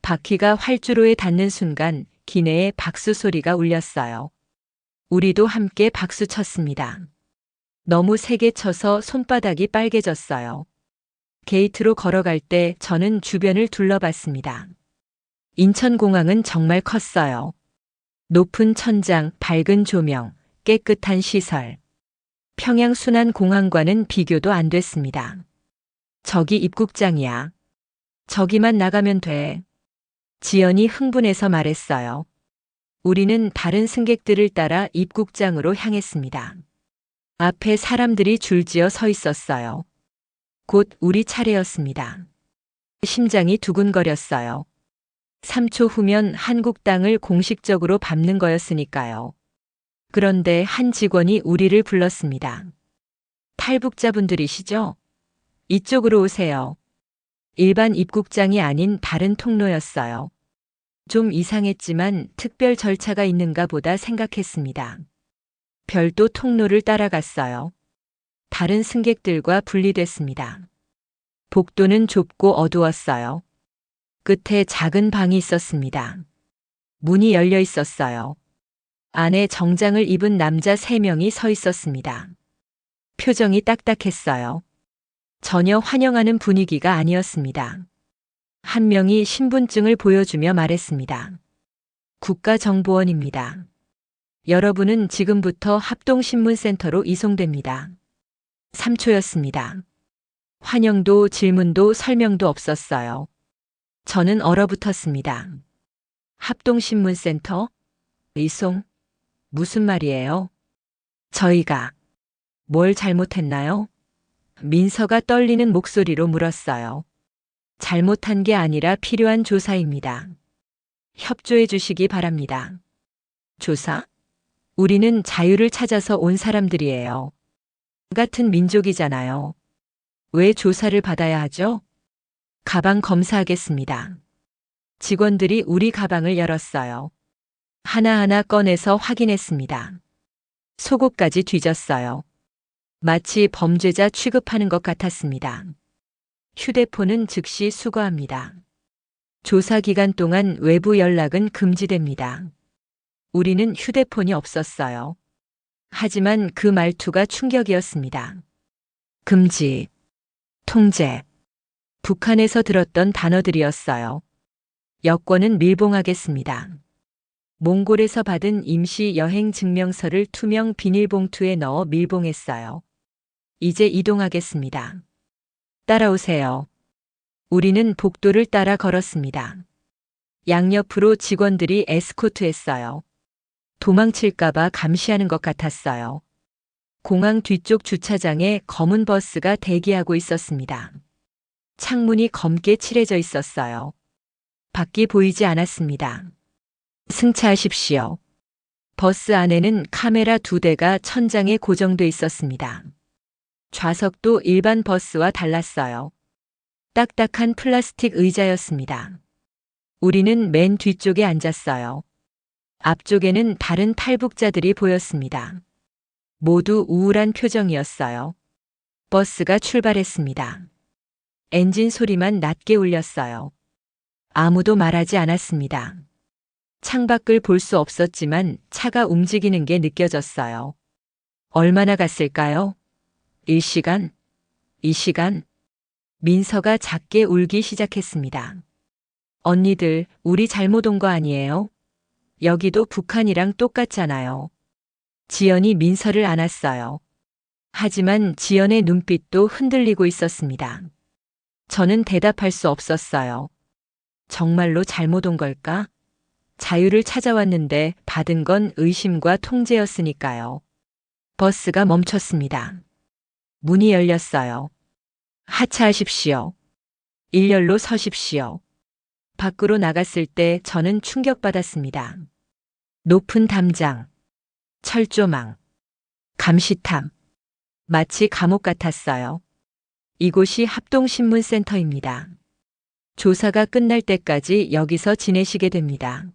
바퀴가 활주로에 닿는 순간 기내에 박수 소리가 울렸어요. 우리도 함께 박수 쳤습니다. 너무 세게 쳐서 손바닥이 빨개졌어요. 게이트로 걸어갈 때 저는 주변을 둘러봤습니다. 인천공항은 정말 컸어요. 높은 천장, 밝은 조명, 깨끗한 시설. 평양순환공항과는 비교도 안 됐습니다. 저기 입국장이야. 저기만 나가면 돼. 지연이 흥분해서 말했어요. 우리는 다른 승객들을 따라 입국장으로 향했습니다. 앞에 사람들이 줄지어 서 있었어요. 곧 우리 차례였습니다. 심장이 두근거렸어요. 3초 후면 한국 땅을 공식적으로 밟는 거였으니까요. 그런데 한 직원이 우리를 불렀습니다. 탈북자분들이시죠? 이쪽으로 오세요. 일반 입국장이 아닌 다른 통로였어요. 좀 이상했지만 특별 절차가 있는가 보다 생각했습니다. 별도 통로를 따라갔어요. 다른 승객들과 분리됐습니다. 복도는 좁고 어두웠어요. 끝에 작은 방이 있었습니다. 문이 열려 있었어요. 안에 정장을 입은 남자 3명이 서 있었습니다. 표정이 딱딱했어요. 전혀 환영하는 분위기가 아니었습니다. 한 명이 신분증을 보여주며 말했습니다. 국가정보원입니다. 여러분은 지금부터 합동신문센터로 이송됩니다. 3초였습니다. 환영도 질문도 설명도 없었어요. 저는 얼어붙었습니다. 합동신문센터? 이송? 무슨 말이에요? 저희가 뭘 잘못했나요? 민서가 떨리는 목소리로 물었어요. 잘못한 게 아니라 필요한 조사입니다. 협조해 주시기 바랍니다. 조사? 우리는 자유를 찾아서 온 사람들이에요. 같은 민족이잖아요. 왜 조사를 받아야 하죠? 가방 검사하겠습니다. 직원들이 우리 가방을 열었어요. 하나하나 꺼내서 확인했습니다. 속옷까지 뒤졌어요. 마치 범죄자 취급하는 것 같았습니다. 휴대폰은 즉시 수거합니다. 조사 기간 동안 외부 연락은 금지됩니다. 우리는 휴대폰이 없었어요. 하지만 그 말투가 충격이었습니다. 금지, 통제, 북한에서 들었던 단어들이었어요. 여권은 밀봉하겠습니다. 몽골에서 받은 임시 여행 증명서를 투명 비닐봉투에 넣어 밀봉했어요. 이제 이동하겠습니다. 따라오세요. 우리는 복도를 따라 걸었습니다. 양옆으로 직원들이 에스코트했어요. 도망칠까봐 감시하는 것 같았어요. 공항 뒤쪽 주차장에 검은 버스가 대기하고 있었습니다. 창문이 검게 칠해져 있었어요. 밖이 보이지 않았습니다. 승차하십시오. 버스 안에는 카메라 2대가 천장에 고정돼 있었습니다. 좌석도 일반 버스와 달랐어요. 딱딱한 플라스틱 의자였습니다. 우리는 맨 뒤쪽에 앉았어요. 앞쪽에는 다른 탈북자들이 보였습니다. 모두 우울한 표정이었어요. 버스가 출발했습니다. 엔진 소리만 낮게 울렸어요. 아무도 말하지 않았습니다. 창밖을 볼 수 없었지만 차가 움직이는 게 느껴졌어요. 얼마나 갔을까요? 1시간? 2시간? 민서가 작게 울기 시작했습니다. 언니들, 우리 잘못 온 거 아니에요? 여기도 북한이랑 똑같잖아요. 지연이 민서를 안았어요. 하지만 지연의 눈빛도 흔들리고 있었습니다. 저는 대답할 수 없었어요. 정말로 잘못 온 걸까? 자유를 찾아왔는데 받은 건 의심과 통제였으니까요. 버스가 멈췄습니다. 문이 열렸어요. 하차하십시오. 일렬로 서십시오. 밖으로 나갔을 때 저는 충격받았습니다. 높은 담장, 철조망, 감시탑, 마치 감옥 같았어요. 이곳이 합동신문센터입니다. 조사가 끝날 때까지 여기서 지내시게 됩니다.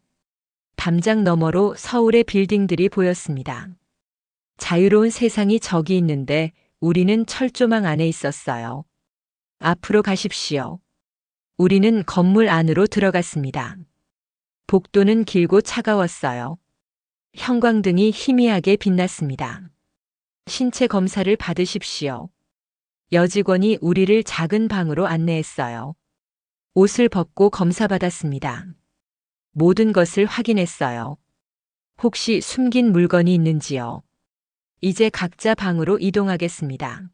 담장 너머로 서울의 빌딩들이 보였습니다. 자유로운 세상이 저기 있는데 우리는 철조망 안에 있었어요. 앞으로 가십시오. 우리는 건물 안으로 들어갔습니다. 복도는 길고 차가웠어요. 형광등이 희미하게 빛났습니다. 신체 검사를 받으십시오. 여직원이 우리를 작은 방으로 안내했어요. 옷을 벗고 검사받았습니다. 모든 것을 확인했어요. 혹시 숨긴 물건이 있는지요? 이제 각자 방으로 이동하겠습니다.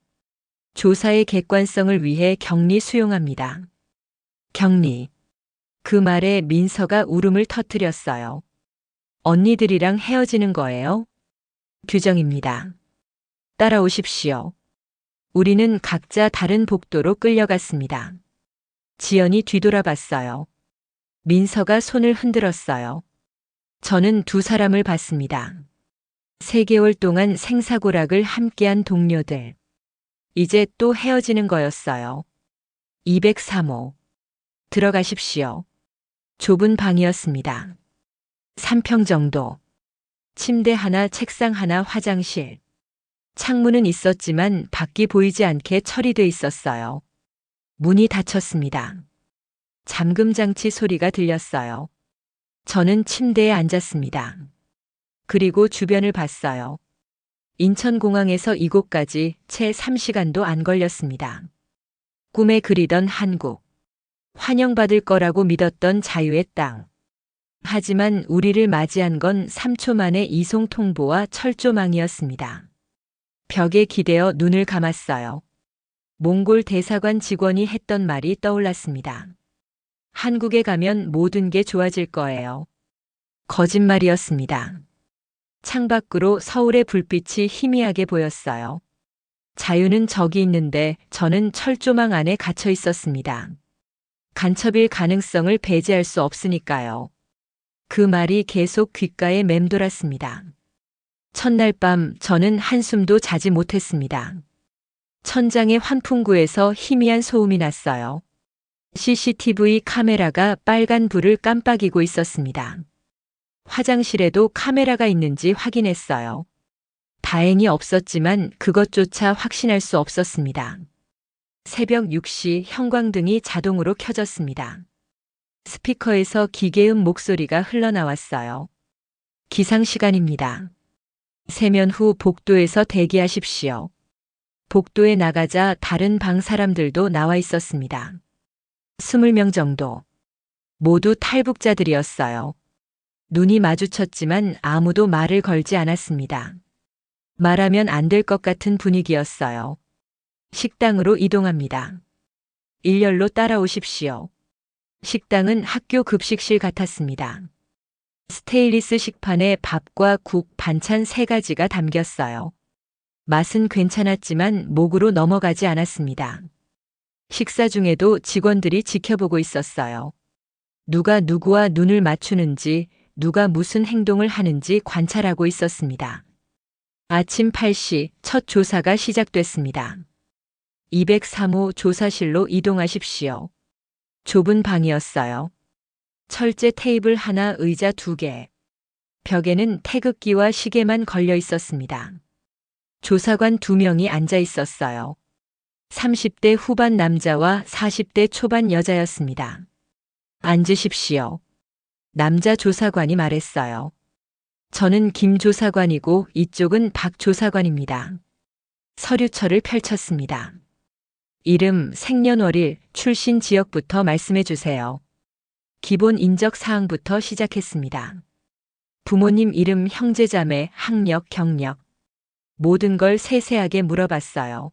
조사의 객관성을 위해 격리 수용합니다. 격리. 그 말에 민서가 울음을 터뜨렸어요. 언니들이랑 헤어지는 거예요? 규정입니다. 따라오십시오. 우리는 각자 다른 복도로 끌려갔습니다. 지연이 뒤돌아봤어요. 민서가 손을 흔들었어요. 저는 두 사람을 봤습니다. 3개월 동안 생사고락을 함께한 동료들. 이제 또 헤어지는 거였어요. 203호. 들어가십시오. 좁은 방이었습니다. 3평 정도. 침대 하나, 책상 하나, 화장실. 창문은 있었지만 밖이 보이지 않게 처리돼 있었어요. 문이 닫혔습니다. 잠금 장치 소리가 들렸어요. 저는 침대에 앉았습니다. 그리고 주변을 봤어요. 인천공항에서 이곳까지 채 3시간도 안 걸렸습니다. 꿈에 그리던 한국. 환영받을 거라고 믿었던 자유의 땅. 하지만 우리를 맞이한 건 3초 만의 이송 통보와 철조망이었습니다. 벽에 기대어 눈을 감았어요. 몽골 대사관 직원이 했던 말이 떠올랐습니다. 한국에 가면 모든 게 좋아질 거예요. 거짓말이었습니다. 창밖으로 서울의 불빛이 희미하게 보였어요. 자유는 저기 있는데 저는 철조망 안에 갇혀 있었습니다. 간첩일 가능성을 배제할 수 없으니까요. 그 말이 계속 귓가에 맴돌았습니다. 첫날 밤 저는 한숨도 자지 못했습니다. 천장의 환풍구에서 희미한 소음이 났어요. CCTV 카메라가 빨간 불을 깜빡이고 있었습니다. 화장실에도 카메라가 있는지 확인했어요. 다행히 없었지만 그것조차 확신할 수 없었습니다. 새벽 6시 형광등이 자동으로 켜졌습니다. 스피커에서 기계음 목소리가 흘러나왔어요. 기상 시간입니다. 세면 후 복도에서 대기하십시오. 복도에 나가자 다른 방 사람들도 나와 있었습니다. 20명 정도. 모두 탈북자들이었어요. 눈이 마주쳤지만 아무도 말을 걸지 않았습니다. 말하면 안 될 것 같은 분위기였어요. 식당으로 이동합니다. 일렬로 따라오십시오. 식당은 학교 급식실 같았습니다. 스테인리스 식판에 밥과 국, 반찬 3가지가 담겼어요. 맛은 괜찮았지만 목으로 넘어가지 않았습니다. 식사 중에도 직원들이 지켜보고 있었어요. 누가 누구와 눈을 맞추는지, 누가 무슨 행동을 하는지 관찰하고 있었습니다. 아침 8시 첫 조사가 시작됐습니다. 203호 조사실로 이동하십시오. 좁은 방이었어요. 철제 테이블 하나, 의자 2개. 벽에는 태극기와 시계만 걸려 있었습니다. 조사관 2명이 앉아 있었어요. 30대 후반 남자와 40대 초반 여자였습니다. 앉으십시오. 남자 조사관이 말했어요. 저는 김 조사관이고 이쪽은 박 조사관입니다. 서류철을 펼쳤습니다. 이름, 생년월일, 출신 지역부터 말씀해 주세요. 기본 인적 사항부터 시작했습니다. 부모님 이름, 형제자매, 학력, 경력. 모든 걸 세세하게 물어봤어요.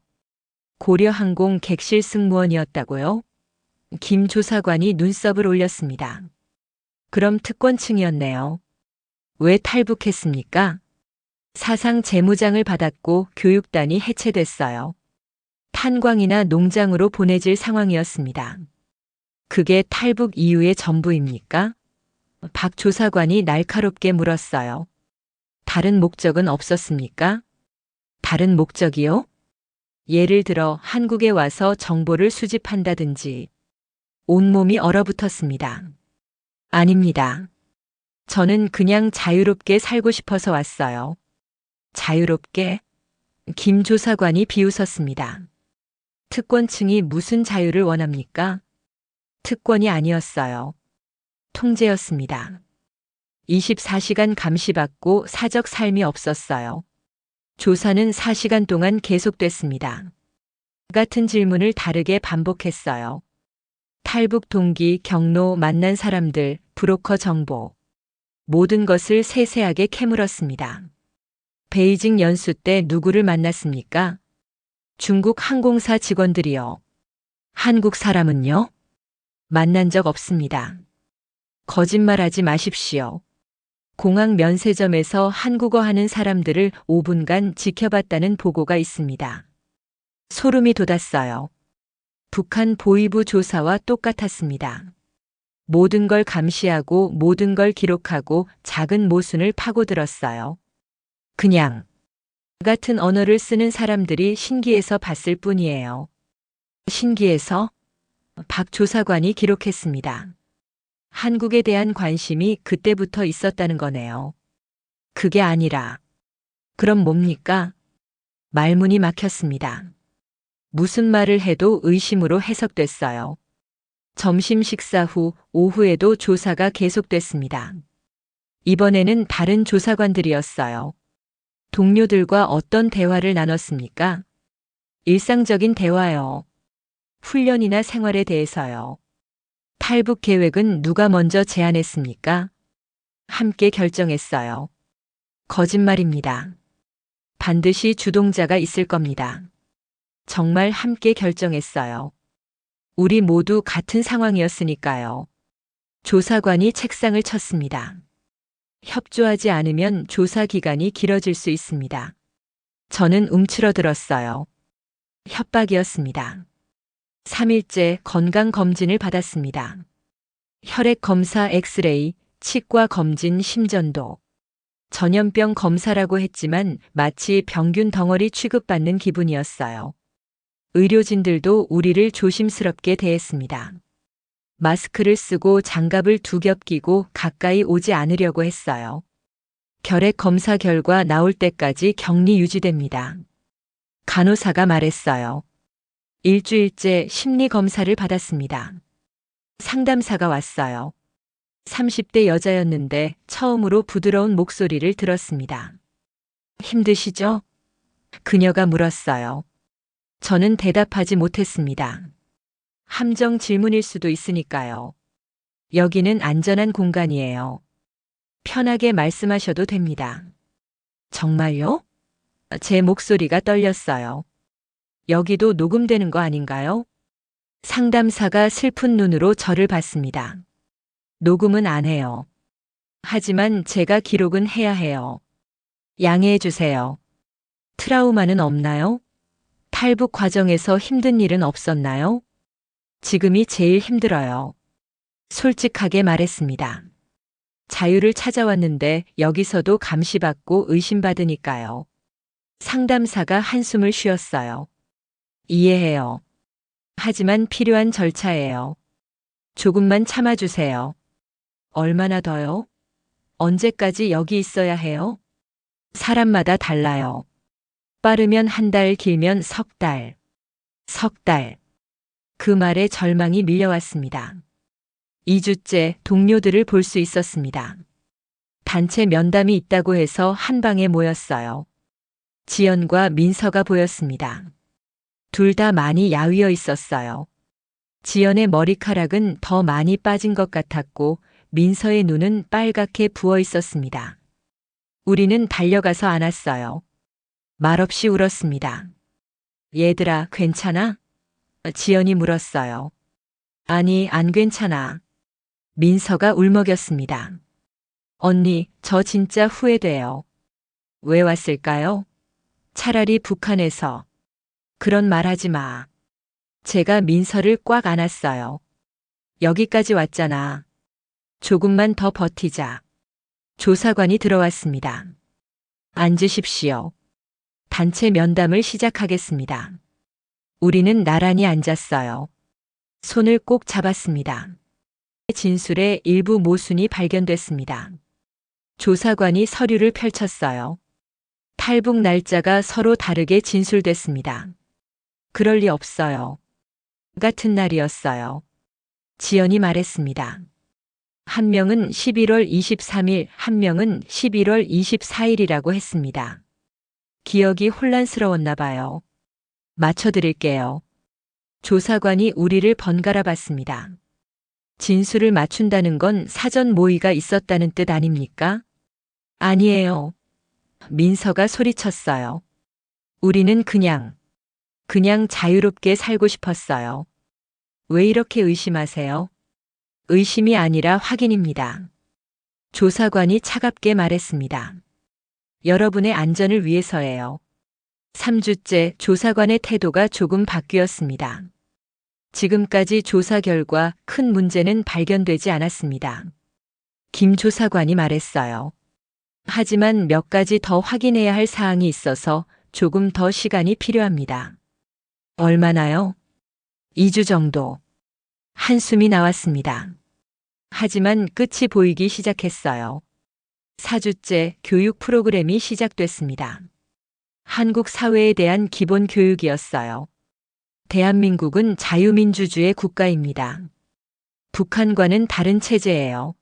고려항공 객실 승무원이었다고요? 김 조사관이 눈썹을 올렸습니다. 그럼 특권층이었네요. 왜 탈북했습니까? 사상 재무장을 받았고 교육단이 해체됐어요. 탄광이나 농장으로 보내질 상황이었습니다. 그게 탈북 이유의 전부입니까? 박 조사관이 날카롭게 물었어요. 다른 목적은 없었습니까? 다른 목적이요? 예를 들어 한국에 와서 정보를 수집한다든지. 온몸이 얼어붙었습니다. 아닙니다. 저는 그냥 자유롭게 살고 싶어서 왔어요. 자유롭게? 김 조사관이 비웃었습니다. 특권층이 무슨 자유를 원합니까? 특권이 아니었어요. 통제였습니다. 24시간 감시받고 사적 삶이 없었어요. 조사는 4시간 동안 계속됐습니다. 같은 질문을 다르게 반복했어요. 탈북 동기, 경로, 만난 사람들, 브로커 정보. 모든 것을 세세하게 캐물었습니다. 베이징 연수 때 누구를 만났습니까? 중국 항공사 직원들이요. 한국 사람은요? 만난 적 없습니다. 거짓말하지 마십시오. 공항 면세점에서 한국어 하는 사람들을 5분간 지켜봤다는 보고가 있습니다. 소름이 돋았어요. 북한 보위부 조사와 똑같았습니다. 모든 걸 감시하고 모든 걸 기록하고 작은 모순을 파고들었어요. 그냥 같은 언어를 쓰는 사람들이 신기해서 봤을 뿐이에요. 신기해서? 박 조사관이 기록했습니다. 한국에 대한 관심이 그때부터 있었다는 거네요. 그게 아니라. 그럼 뭡니까? 말문이 막혔습니다. 무슨 말을 해도 의심으로 해석됐어요. 점심 식사 후 오후에도 조사가 계속됐습니다. 이번에는 다른 조사관들이었어요. 동료들과 어떤 대화를 나눴습니까? 일상적인 대화요. 훈련이나 생활에 대해서요. 탈북 계획은 누가 먼저 제안했습니까? 함께 결정했어요. 거짓말입니다. 반드시 주동자가 있을 겁니다. 정말 함께 결정했어요. 우리 모두 같은 상황이었으니까요. 조사관이 책상을 쳤습니다. 협조하지 않으면 조사 기간이 길어질 수 있습니다. 저는 움츠러들었어요. 협박이었습니다. 3일째 건강검진을 받았습니다. 혈액 검사 엑스레이, 치과 검진 심전도. 전염병 검사라고 했지만 마치 병균 덩어리 취급받는 기분이었어요. 의료진들도 우리를 조심스럽게 대했습니다. 마스크를 쓰고 장갑을 두 겹 끼고 가까이 오지 않으려고 했어요. 결핵 검사 결과 나올 때까지 격리 유지됩니다. 간호사가 말했어요. 일주일째 심리 검사를 받았습니다. 상담사가 왔어요. 30대 여자였는데 처음으로 부드러운 목소리를 들었습니다. 힘드시죠? 그녀가 물었어요. 저는 대답하지 못했습니다. 함정 질문일 수도 있으니까요. 여기는 안전한 공간이에요. 편하게 말씀하셔도 됩니다. 정말요? 제 목소리가 떨렸어요. 여기도 녹음되는 거 아닌가요? 상담사가 슬픈 눈으로 저를 봤습니다. 녹음은 안 해요. 하지만 제가 기록은 해야 해요. 양해해 주세요. 트라우마는 없나요? 탈북 과정에서 힘든 일은 없었나요? 지금이 제일 힘들어요. 솔직하게 말했습니다. 자유를 찾아왔는데 여기서도 감시받고 의심받으니까요. 상담사가 한숨을 쉬었어요. 이해해요. 하지만 필요한 절차예요. 조금만 참아주세요. 얼마나 더요? 언제까지 여기 있어야 해요? 사람마다 달라요. 빠르면 한 달, 길면 석 달. 석 달. 그 말에 절망이 밀려왔습니다. 2주째 동료들을 볼 수 있었습니다. 단체 면담이 있다고 해서 한 방에 모였어요. 지연과 민서가 보였습니다. 둘 다 많이 야위어 있었어요. 지연의 머리카락은 더 많이 빠진 것 같았고 민서의 눈은 빨갛게 부어 있었습니다. 우리는 달려가서 안았어요. 말없이 울었습니다. 얘들아, 괜찮아? 지연이 물었어요. 아니, 안 괜찮아. 민서가 울먹였습니다. 언니, 저 진짜 후회돼요. 왜 왔을까요? 차라리 북한에서. 그런 말 하지 마. 제가 민서를 꽉 안았어요. 여기까지 왔잖아. 조금만 더 버티자. 조사관이 들어왔습니다. 앉으십시오. 단체 면담을 시작하겠습니다. 우리는 나란히 앉았어요. 손을 꼭 잡았습니다. 진술의 일부 모순이 발견됐습니다. 조사관이 서류를 펼쳤어요. 탈북 날짜가 서로 다르게 진술됐습니다. 그럴 리 없어요. 같은 날이었어요. 지연이 말했습니다. 한 명은 11월 23일, 한 명은 11월 24일이라고 했습니다. 기억이 혼란스러웠나 봐요. 맞춰드릴게요. 조사관이 우리를 번갈아 봤습니다. 진술을 맞춘다는 건 사전 모의가 있었다는 뜻 아닙니까? 아니에요. 민서가 소리쳤어요. 우리는 그냥 자유롭게 살고 싶었어요. 왜 이렇게 의심하세요? 의심이 아니라 확인입니다. 조사관이 차갑게 말했습니다. 여러분의 안전을 위해서예요. 3주째 조사관의 태도가 조금 바뀌었습니다. 지금까지 조사 결과 큰 문제는 발견되지 않았습니다. 김 조사관이 말했어요. 하지만 몇 가지 더 확인해야 할 사항이 있어서 조금 더 시간이 필요합니다. 얼마나요? 2주 정도. 한숨이 나왔습니다. 하지만 끝이 보이기 시작했어요. 4주째 교육 프로그램이 시작됐습니다. 한국 사회에 대한 기본 교육이었어요. 대한민국은 자유민주주의 국가입니다. 북한과는 다른 체제예요.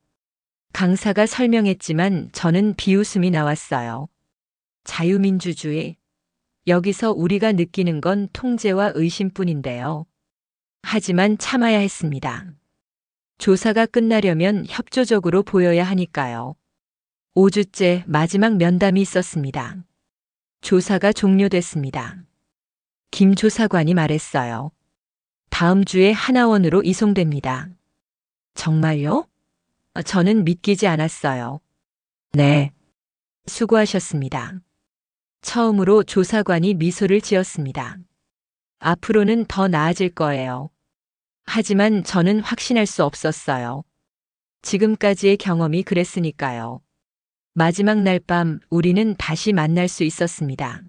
강사가 설명했지만 저는 비웃음이 나왔어요. 자유민주주의. 여기서 우리가 느끼는 건 통제와 의심뿐인데요. 하지만 참아야 했습니다. 조사가 끝나려면 협조적으로 보여야 하니까요. 5주째 마지막 면담이 있었습니다. 조사가 종료됐습니다. 김 조사관이 말했어요. 다음 주에 하나원으로 이송됩니다. 정말요? 저는 믿기지 않았어요. 네. 수고하셨습니다. 처음으로 조사관이 미소를 지었습니다. 앞으로는 더 나아질 거예요. 하지만 저는 확신할 수 없었어요. 지금까지의 경험이 그랬으니까요. 마지막 날 밤 우리는 다시 만날 수 있었습니다.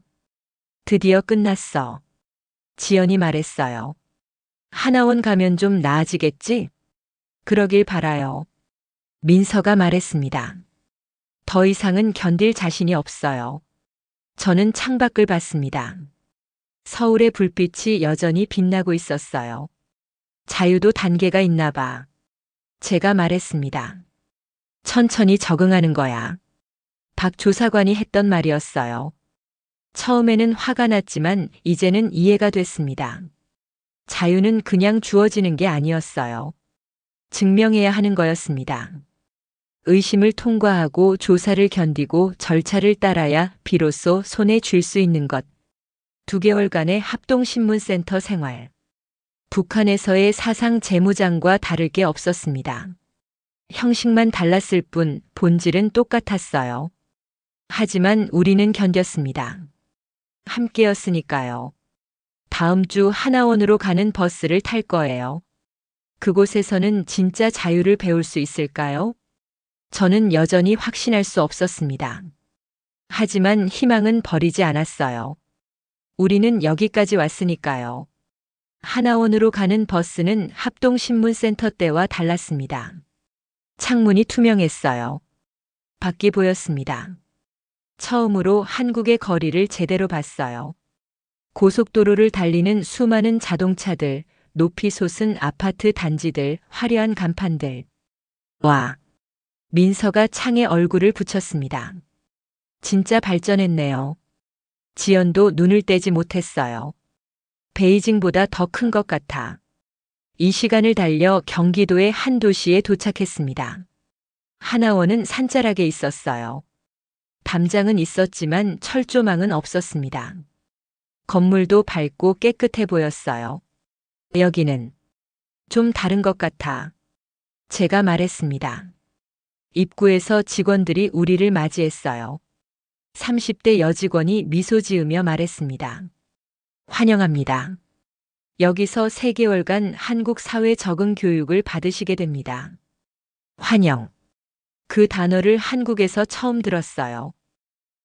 드디어 끝났어. 지연이 말했어요. 하나원 가면 좀 나아지겠지? 그러길 바라요. 민서가 말했습니다. 더 이상은 견딜 자신이 없어요. 저는 창밖을 봤습니다. 서울의 불빛이 여전히 빛나고 있었어요. 자유도 단계가 있나 봐. 제가 말했습니다. 천천히 적응하는 거야. 박 조사관이 했던 말이었어요. 처음에는 화가 났지만 이제는 이해가 됐습니다. 자유는 그냥 주어지는 게 아니었어요. 증명해야 하는 거였습니다. 의심을 통과하고 조사를 견디고 절차를 따라야 비로소 손에 쥘 수 있는 것. 2개월간의 합동신문센터 생활. 북한에서의 사상 재무장과 다를 게 없었습니다. 형식만 달랐을 뿐 본질은 똑같았어요. 하지만 우리는 견뎠습니다. 함께였으니까요. 다음 주 하나원으로 가는 버스를 탈 거예요. 그곳에서는 진짜 자유를 배울 수 있을까요? 저는 여전히 확신할 수 없었습니다. 하지만 희망은 버리지 않았어요. 우리는 여기까지 왔으니까요. 하나원으로 가는 버스는 합동신문센터 때와 달랐습니다. 창문이 투명했어요. 밖이 보였습니다. 처음으로 한국의 거리를 제대로 봤어요. 고속도로를 달리는 수많은 자동차들, 높이 솟은 아파트 단지들, 화려한 간판들. 와! 민서가 창에 얼굴을 붙였습니다. 진짜 발전했네요. 지연도 눈을 떼지 못했어요. 베이징보다 더 큰 것 같아. 이 시간을 달려 경기도의 한 도시에 도착했습니다. 하나원은 산자락에 있었어요. 담장은 있었지만 철조망은 없었습니다. 건물도 밝고 깨끗해 보였어요. 여기는 좀 다른 것 같아. 제가 말했습니다. 입구에서 직원들이 우리를 맞이했어요. 30대 여직원이 미소 지으며 말했습니다. 환영합니다. 여기서 3개월간 한국 사회 적응 교육을 받으시게 됩니다. 환영. 그 단어를 한국에서 처음 들었어요.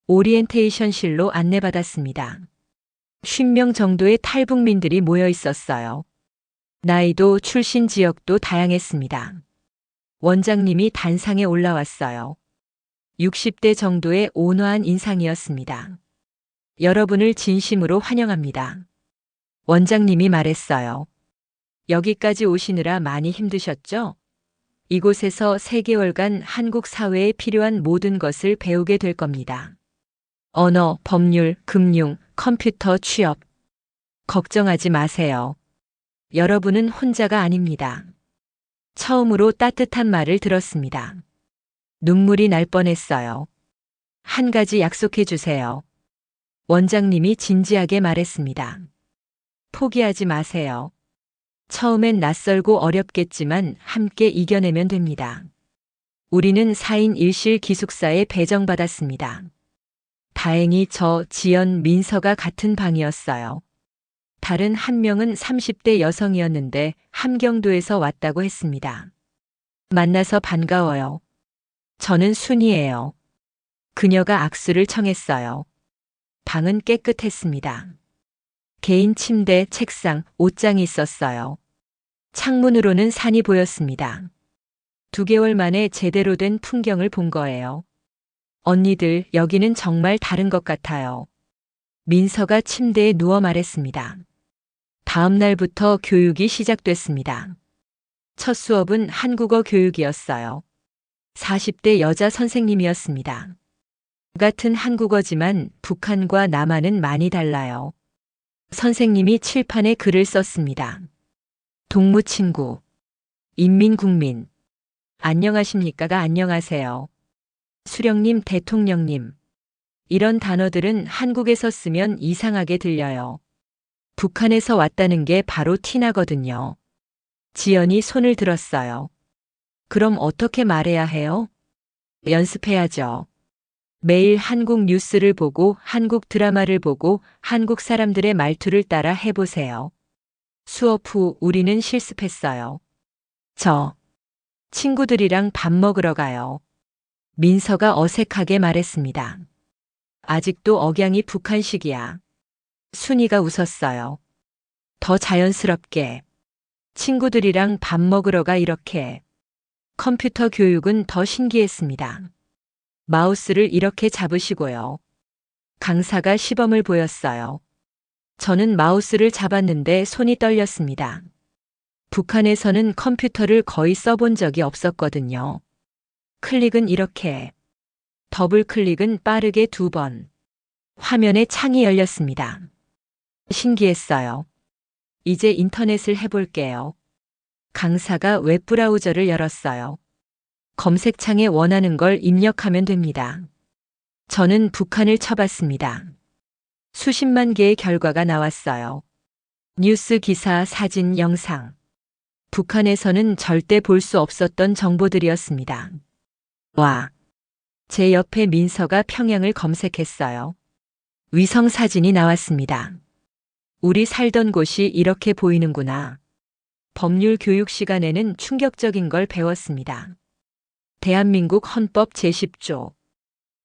오리엔테이션실로 안내받았습니다. 50명 정도의 탈북민들이 모여 있었어요. 나이도 출신 지역도 다양했습니다. 원장님이 단상에 올라왔어요. 60대 정도의 온화한 인상이었습니다. 여러분을 진심으로 환영합니다. 원장님이 말했어요. 여기까지 오시느라 많이 힘드셨죠? 이곳에서 3개월간 한국 사회에 필요한 모든 것을 배우게 될 겁니다. 언어, 법률, 금융, 컴퓨터, 취업. 걱정하지 마세요. 여러분은 혼자가 아닙니다. 처음으로 따뜻한 말을 들었습니다. 눈물이 날 뻔했어요. 한 가지 약속해 주세요. 원장님이 진지하게 말했습니다. 포기하지 마세요. 처음엔 낯설고 어렵겠지만 함께 이겨내면 됩니다. 우리는 4인 1실 기숙사에 배정받았습니다. 다행히 저, 지연, 민서가 같은 방이었어요. 다른 한 명은 30대 여성이었는데 함경도에서 왔다고 했습니다. 만나서 반가워요. 저는 순이에요. 그녀가 악수를 청했어요. 방은 깨끗했습니다. 개인 침대, 책상, 옷장이 있었어요. 창문으로는 산이 보였습니다. 2개월 만에 제대로 된 풍경을 본 거예요. 언니들, 여기는 정말 다른 것 같아요. 민서가 침대에 누워 말했습니다. 다음 날부터 교육이 시작됐습니다. 첫 수업은 한국어 교육이었어요. 40대 여자 선생님이었습니다. 같은 한국어지만 북한과 남한은 많이 달라요. 선생님이 칠판에 글을 썼습니다. 동무친구, 인민국민, 안녕하십니까가 안녕하세요. 수령님, 대통령님. 이런 단어들은 한국에서 쓰면 이상하게 들려요. 북한에서 왔다는 게 바로 티나거든요. 지연이 손을 들었어요. 그럼 어떻게 말해야 해요? 연습해야죠. 매일 한국 뉴스를 보고 한국 드라마를 보고 한국 사람들의 말투를 따라 해보세요. 수업 후 우리는 실습했어요. 저 친구들이랑 밥 먹으러 가요. 민서가 어색하게 말했습니다. 아직도 억양이 북한식이야. 순이가 웃었어요. 더 자연스럽게. 친구들이랑 밥 먹으러 가 이렇게. 컴퓨터 교육은 더 신기했습니다. 마우스를 이렇게 잡으시고요. 강사가 시범을 보였어요. 저는 마우스를 잡았는데 손이 떨렸습니다. 북한에서는 컴퓨터를 거의 써본 적이 없었거든요. 클릭은 이렇게. 더블 클릭은 빠르게 2번. 화면에 창이 열렸습니다. 신기했어요. 이제 인터넷을 해볼게요. 강사가 웹브라우저를 열었어요. 검색창에 원하는 걸 입력하면 됩니다. 저는 북한을 쳐봤습니다. 수십만 개의 결과가 나왔어요. 뉴스 기사, 사진, 영상. 북한에서는 절대 볼 수 없었던 정보들이었습니다. 와! 제 옆에 민서가 평양을 검색했어요. 위성 사진이 나왔습니다. 우리 살던 곳이 이렇게 보이는구나. 법률 교육 시간에는 충격적인 걸 배웠습니다. 대한민국 헌법 제10조.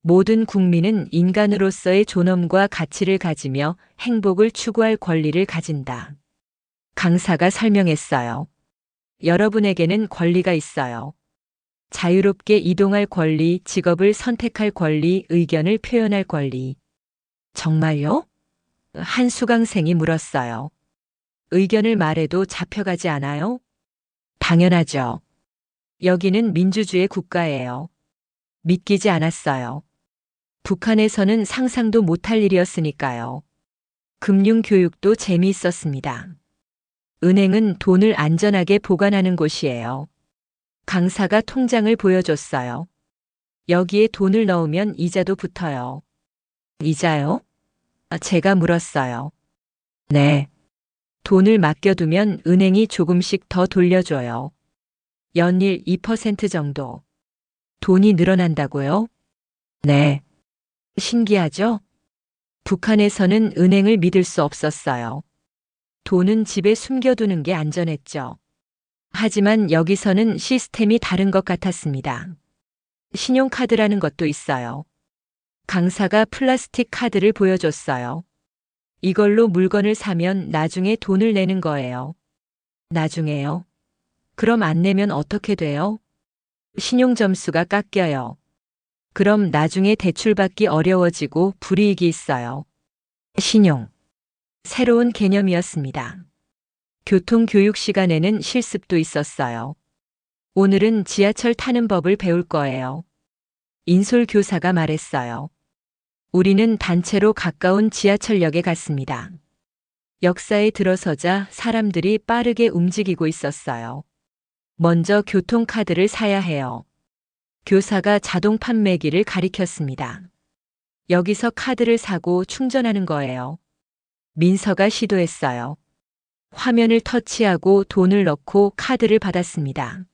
모든 국민은 인간으로서의 존엄과 가치를 가지며 행복을 추구할 권리를 가진다. 강사가 설명했어요. 여러분에게는 권리가 있어요. 자유롭게 이동할 권리, 직업을 선택할 권리, 의견을 표현할 권리. 정말요? 한 수강생이 물었어요. 의견을 말해도 잡혀가지 않아요? 당연하죠. 여기는 민주주의 국가예요. 믿기지 않았어요. 북한에서는 상상도 못할 일이었으니까요. 금융교육도 재미있었습니다. 은행은 돈을 안전하게 보관하는 곳이에요. 강사가 통장을 보여줬어요. 여기에 돈을 넣으면 이자도 붙어요. 이자요? 제가 물었어요. 네. 돈을 맡겨두면 은행이 조금씩 더 돌려줘요. 연일 2% 정도. 돈이 늘어난다고요? 네. 신기하죠? 북한에서는 은행을 믿을 수 없었어요. 돈은 집에 숨겨두는 게 안전했죠. 하지만 여기서는 시스템이 다른 것 같았습니다. 신용카드라는 것도 있어요. 강사가 플라스틱 카드를 보여줬어요. 이걸로 물건을 사면 나중에 돈을 내는 거예요. 나중에요? 그럼 안 내면 어떻게 돼요? 신용 점수가 깎여요. 그럼 나중에 대출받기 어려워지고 불이익이 있어요. 신용. 새로운 개념이었습니다. 교통교육 시간에는 실습도 있었어요. 오늘은 지하철 타는 법을 배울 거예요. 인솔 교사가 말했어요. 우리는 단체로 가까운 지하철역에 갔습니다. 역사에 들어서자 사람들이 빠르게 움직이고 있었어요. 먼저 교통카드를 사야 해요. 교사가 자동 판매기를 가리켰습니다. 여기서 카드를 사고 충전하는 거예요. 민서가 시도했어요. 화면을 터치하고 돈을 넣고 카드를 받았습니다.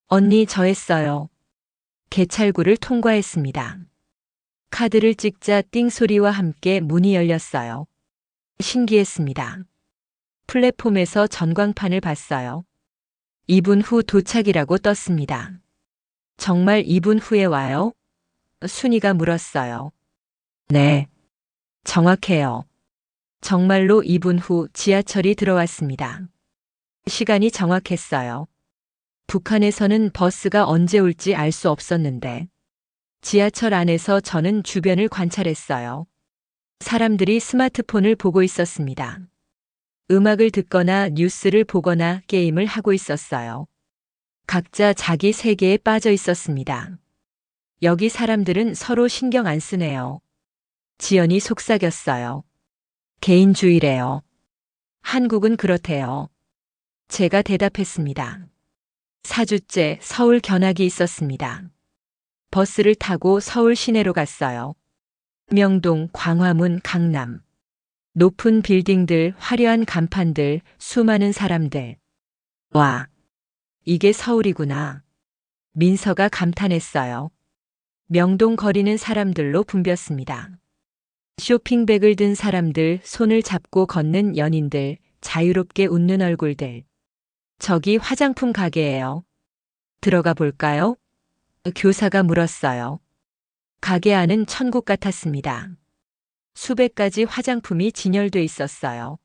언니 저 했어요. 개찰구를 통과했습니다. 카드를 찍자 띵 소리와 함께 문이 열렸어요. 신기했습니다. 플랫폼에서 전광판을 봤어요. 2분 후 도착이라고 떴습니다. 정말 2분 후에 와요? 순이가 물었어요. 네. 정확해요. 정말로 2분 후 지하철이 들어왔습니다. 시간이 정확했어요. 북한에서는 버스가 언제 올지 알 수 없었는데 지하철 안에서 저는 주변을 관찰했어요. 사람들이 스마트폰을 보고 있었습니다. 음악을 듣거나 뉴스를 보거나 게임을 하고 있었어요. 각자 자기 세계에 빠져 있었습니다. 여기 사람들은 서로 신경 안 쓰네요. 지연이 속삭였어요. 개인주의래요. 한국은 그렇대요. 제가 대답했습니다. 4주째 서울 견학이 있었습니다. 버스를 타고 서울 시내로 갔어요. 명동, 광화문, 강남. 높은 빌딩들, 화려한 간판들, 수많은 사람들. 와, 이게 서울이구나. 민서가 감탄했어요. 명동거리는 사람들로 붐볐습니다. 쇼핑백을 든 사람들, 손을 잡고 걷는 연인들, 자유롭게 웃는 얼굴들. 저기 화장품 가게예요. 들어가 볼까요? 교사가 물었어요. 가게 안은 천국 같았습니다. 수백 가지 화장품이 진열돼 있었어요.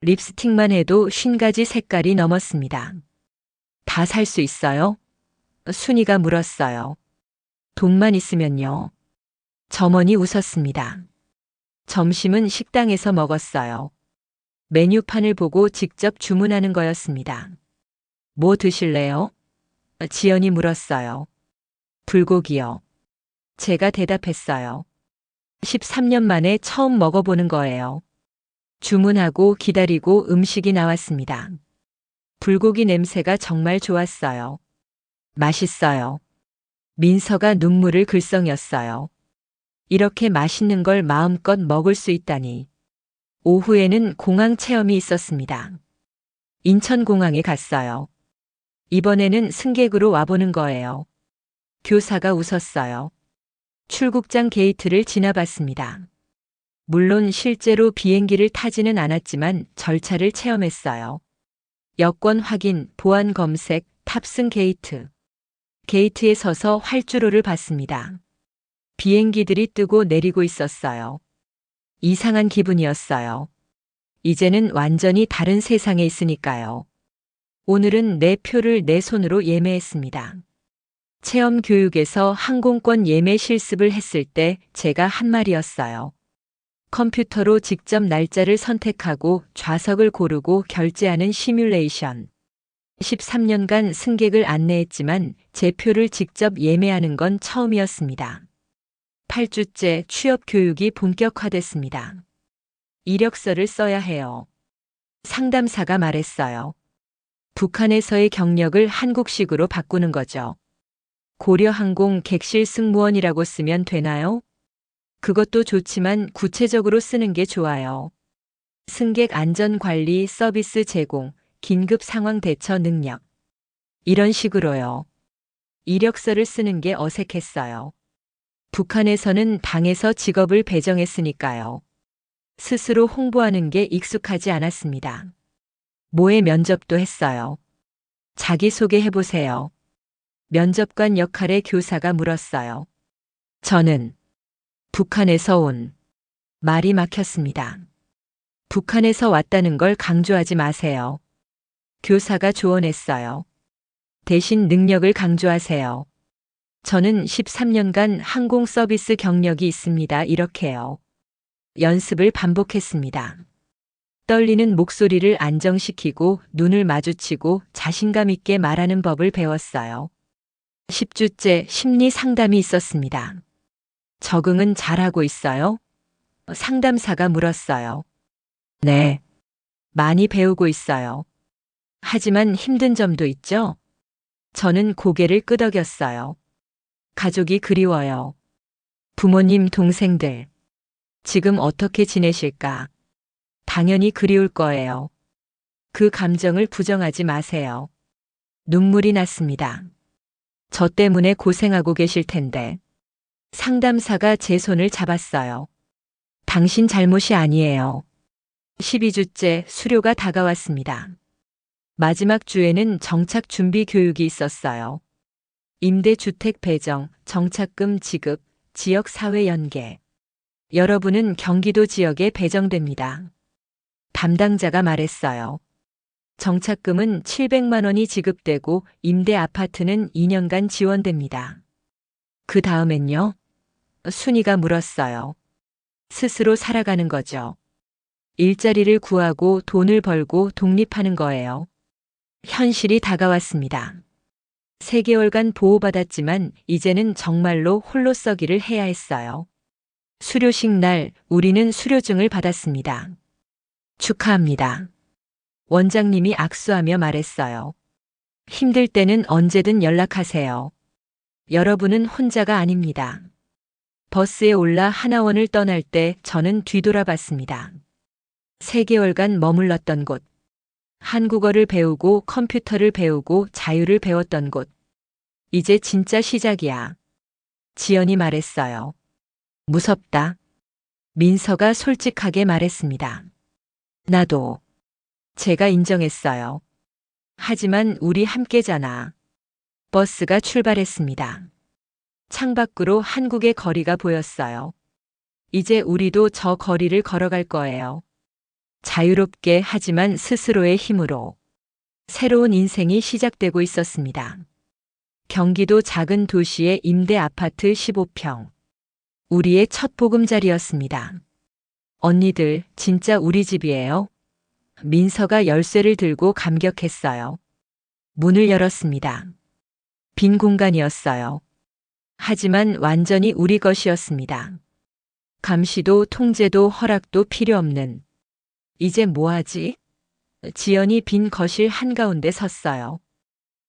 립스틱만 해도 50가지 색깔이 넘었습니다. 다 살 수 있어요? 순이가 물었어요. 돈만 있으면요. 점원이 웃었습니다. 점심은 식당에서 먹었어요. 메뉴판을 보고 직접 주문하는 거였습니다. 뭐 드실래요? 지연이 물었어요. 불고기요. 제가 대답했어요. 13년 만에 처음 먹어보는 거예요. 주문하고 기다리고 음식이 나왔습니다. 불고기 냄새가 정말 좋았어요. 맛있어요. 민서가 눈물을 글썽였어요. 이렇게 맛있는 걸 마음껏 먹을 수 있다니. 오후에는 공항 체험이 있었습니다. 인천공항에 갔어요. 이번에는 승객으로 와보는 거예요. 교사가 웃었어요. 출국장 게이트를 지나봤습니다. 물론 실제로 비행기를 타지는 않았지만 절차를 체험했어요. 여권 확인, 보안 검색, 탑승 게이트. 게이트에 서서 활주로를 봤습니다. 비행기들이 뜨고 내리고 있었어요. 이상한 기분이었어요. 이제는 완전히 다른 세상에 있으니까요. 오늘은 내 표를 내 손으로 예매했습니다. 체험 교육에서 항공권 예매 실습을 했을 때 제가 한 말이었어요. 컴퓨터로 직접 날짜를 선택하고 좌석을 고르고 결제하는 시뮬레이션. 13년간 승객을 안내했지만 제 표를 직접 예매하는 건 처음이었습니다. 8주째 취업 교육이 본격화됐습니다. 이력서를 써야 해요. 상담사가 말했어요. 북한에서의 경력을 한국식으로 바꾸는 거죠. 고려항공 객실 승무원이라고 쓰면 되나요? 그것도 좋지만 구체적으로 쓰는 게 좋아요. 승객 안전관리 서비스 제공, 긴급 상황 대처 능력. 이런 식으로요. 이력서를 쓰는 게 어색했어요. 북한에서는 당에서 직업을 배정했으니까요. 스스로 홍보하는 게 익숙하지 않았습니다. 모의 면접도 했어요. 자기소개 해보세요. 면접관 역할의 교사가 물었어요. 저는 북한에서 온. 말이 막혔습니다. 북한에서 왔다는 걸 강조하지 마세요. 교사가 조언했어요. 대신 능력을 강조하세요. 저는 13년간 항공 서비스 경력이 있습니다. 이렇게요. 연습을 반복했습니다. 떨리는 목소리를 안정시키고 눈을 마주치고 자신감 있게 말하는 법을 배웠어요. 10주째 심리 상담이 있었습니다. 적응은 잘하고 있어요? 상담사가 물었어요. 네. 많이 배우고 있어요. 하지만 힘든 점도 있죠? 저는 고개를 끄덕였어요. 가족이 그리워요. 부모님, 동생들. 지금 어떻게 지내실까? 당연히 그리울 거예요. 그 감정을 부정하지 마세요. 눈물이 났습니다. 저 때문에 고생하고 계실 텐데. 상담사가 제 손을 잡았어요. 당신 잘못이 아니에요. 12주째 수료가 다가왔습니다. 마지막 주에는 정착 준비 교육이 있었어요. 임대주택 배정, 정착금 지급, 지역사회 연계. 여러분은 경기도 지역에 배정됩니다. 담당자가 말했어요. 정착금은 700만 원이 지급되고 임대 아파트는 2년간 지원됩니다. 그 다음엔요? 순이가 물었어요. 스스로 살아가는 거죠. 일자리를 구하고 돈을 벌고 독립하는 거예요. 현실이 다가왔습니다. 3개월간 보호받았지만 이제는 정말로 홀로 서기를 해야 했어요. 수료식 날 우리는 수료증을 받았습니다. 축하합니다. 원장님이 악수하며 말했어요. 힘들 때는 언제든 연락하세요. 여러분은 혼자가 아닙니다. 버스에 올라 하나원을 떠날 때 저는 뒤돌아봤습니다. 3개월간 머물렀던 곳. 한국어를 배우고 컴퓨터를 배우고 자유를 배웠던 곳. 이제 진짜 시작이야. 지연이 말했어요. 무섭다. 민서가 솔직하게 말했습니다. 나도. 제가 인정했어요. 하지만 우리 함께잖아. 버스가 출발했습니다. 창밖으로 한국의 거리가 보였어요. 이제 우리도 저 거리를 걸어갈 거예요. 자유롭게 하지만 스스로의 힘으로. 새로운 인생이 시작되고 있었습니다. 경기도 작은 도시의 임대 아파트 15평. 우리의 첫 보금자리였습니다. 언니들, 진짜 우리 집이에요? 민서가 열쇠를 들고 감격했어요. 문을 열었습니다. 빈 공간이었어요. 하지만 완전히 우리 것이었습니다. 감시도 통제도 허락도 필요 없는. 이제 뭐하지? 지연이 빈 거실 한가운데 섰어요.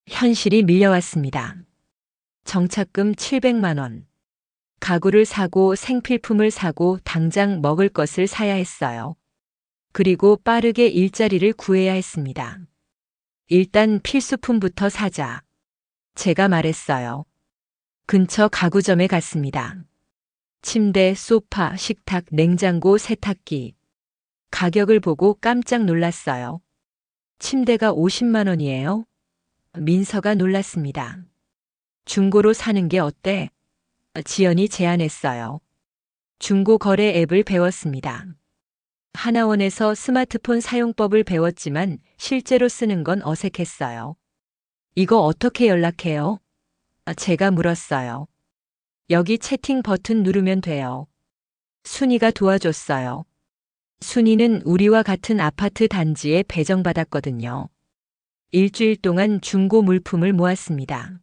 현실이 밀려왔습니다. 정착금 700만 원. 가구를 사고 생필품을 사고 당장 먹을 것을 사야 했어요. 그리고 빠르게 일자리를 구해야 했습니다. 일단 필수품부터 사자. 제가 말했어요. 근처 가구점에 갔습니다. 침대, 소파, 식탁, 냉장고, 세탁기. 가격을 보고 깜짝 놀랐어요. 침대가 50만 원이에요? 민서가 놀랐습니다. 중고로 사는 게 어때? 지연이 제안했어요. 중고 거래 앱을 배웠습니다. 하나원에서 스마트폰 사용법을 배웠지만 실제로 쓰는 건 어색했어요. 이거 어떻게 연락해요? 제가 물었어요. 여기 채팅 버튼 누르면 돼요. 순이가 도와줬어요. 순이는 우리와 같은 아파트 단지에 배정받았거든요. 일주일 동안 중고 물품을 모았습니다.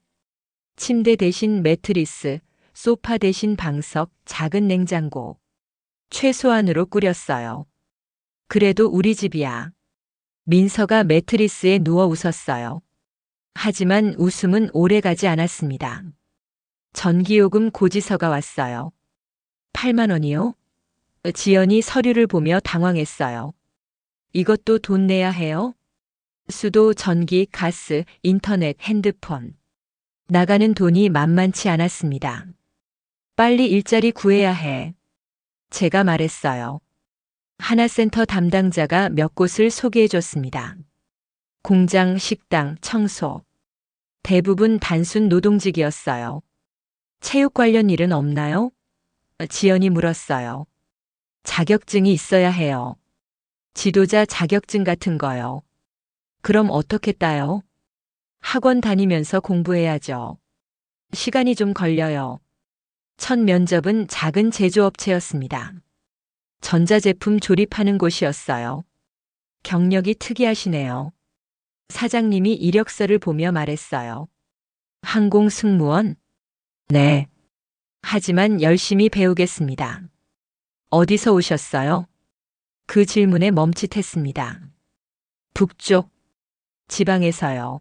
침대 대신 매트리스, 소파 대신 방석, 작은 냉장고. 최소한으로 꾸렸어요. 그래도 우리 집이야. 민서가 매트리스에 누워 웃었어요. 하지만 웃음은 오래가지 않았습니다. 전기요금 고지서가 왔어요. 8만 원이요? 지연이 서류를 보며 당황했어요. 이것도 돈 내야 해요? 수도, 전기, 가스, 인터넷, 핸드폰. 나가는 돈이 만만치 않았습니다. 빨리 일자리 구해야 해. 제가 말했어요. 하나센터 담당자가 몇 곳을 소개해 줬습니다. 공장, 식당, 청소. 대부분 단순 노동직이었어요. 체육 관련 일은 없나요? 지연이 물었어요. 자격증이 있어야 해요. 지도자 자격증 같은 거요. 그럼 어떻게 따요? 학원 다니면서 공부해야죠. 시간이 좀 걸려요. 첫 면접은 작은 제조업체였습니다. 전자제품 조립하는 곳이었어요. 경력이 특이하시네요. 사장님이 이력서를 보며 말했어요. 항공 승무원? 네. 하지만 열심히 배우겠습니다. 어디서 오셨어요? 그 질문에 멈칫했습니다. 북쪽. 지방에서요.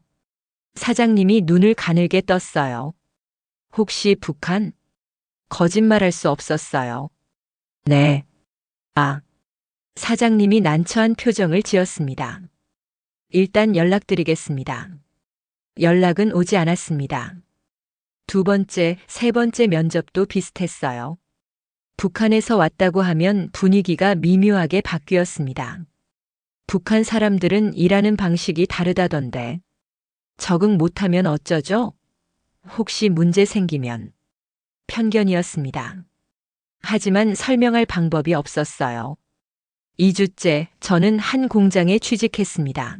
사장님이 눈을 가늘게 떴어요. 혹시 북한? 거짓말할 수 없었어요. 네. 아. 사장님이 난처한 표정을 지었습니다. 일단 연락드리겠습니다. 연락은 오지 않았습니다. 두 번째, 세 번째 면접도 비슷했어요. 북한에서 왔다고 하면 분위기가 미묘하게 바뀌었습니다. 북한 사람들은 일하는 방식이 다르다던데. 적응 못하면 어쩌죠? 혹시 문제 생기면. 편견이었습니다. 하지만 설명할 방법이 없었어요. 2주째 저는 한 공장에 취직했습니다.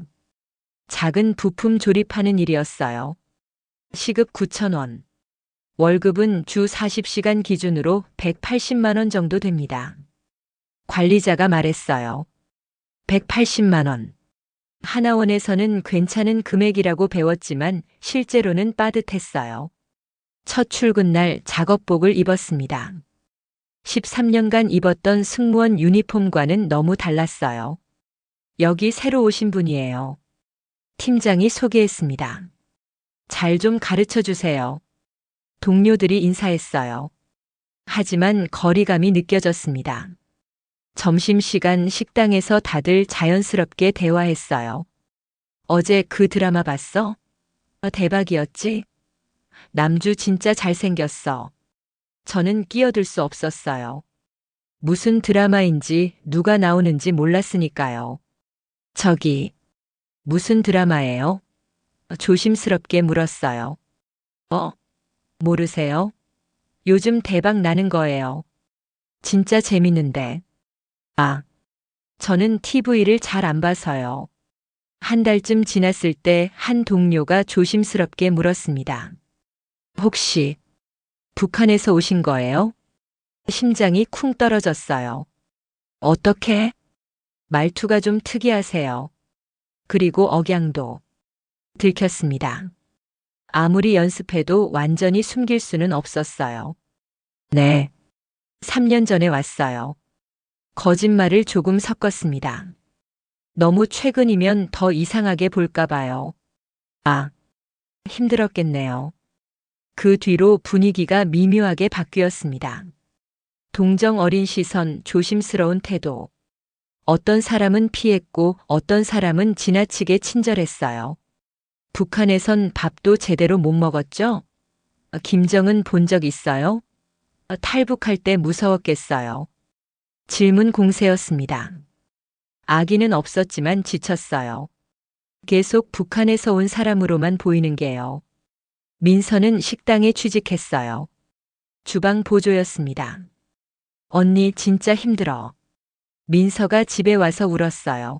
작은 부품 조립하는 일이었어요. 시급 9,000원. 월급은 주 40시간 기준으로 180만 원 정도 됩니다. 관리자가 말했어요. 180만 원. 하나원에서는 괜찮은 금액이라고 배웠지만 실제로는 빠듯했어요. 첫 출근 날 작업복을 입었습니다. 13년간 입었던 승무원 유니폼과는 너무 달랐어요. 여기 새로 오신 분이에요. 팀장이 소개했습니다. 잘 좀 가르쳐 주세요. 동료들이 인사했어요. 하지만 거리감이 느껴졌습니다. 점심시간 식당에서 다들 자연스럽게 대화했어요. 어제 그 드라마 봤어? 대박이었지? 남주 진짜 잘생겼어. 저는 끼어들 수 없었어요. 무슨 드라마인지 누가 나오는지 몰랐으니까요. 저기, 무슨 드라마예요? 조심스럽게 물었어요. 어, 모르세요? 요즘 대박 나는 거예요. 진짜 재밌는데. 아, 저는 TV를 잘 안 봐서요. 한 달쯤 지났을 때 한 동료가 조심스럽게 물었습니다. 혹시 북한에서 오신 거예요? 심장이 쿵 떨어졌어요. 어떻게? 말투가 좀 특이하세요. 그리고 억양도 들켰습니다. 아무리 연습해도 완전히 숨길 수는 없었어요. 네. 3년 전에 왔어요. 거짓말을 조금 섞었습니다. 너무 최근이면 더 이상하게 볼까봐요. 아, 힘들었겠네요. 그 뒤로 분위기가 미묘하게 바뀌었습니다. 동정 어린 시선, 조심스러운 태도. 어떤 사람은 피했고 어떤 사람은 지나치게 친절했어요. 북한에선 밥도 제대로 못 먹었죠? 김정은 본 적 있어요? 탈북할 때 무서웠겠어요. 질문 공세였습니다. 아기는 없었지만 지쳤어요. 계속 북한에서 온 사람으로만 보이는 게요. 민서는 식당에 취직했어요. 주방 보조였습니다. 언니 진짜 힘들어. 민서가 집에 와서 울었어요.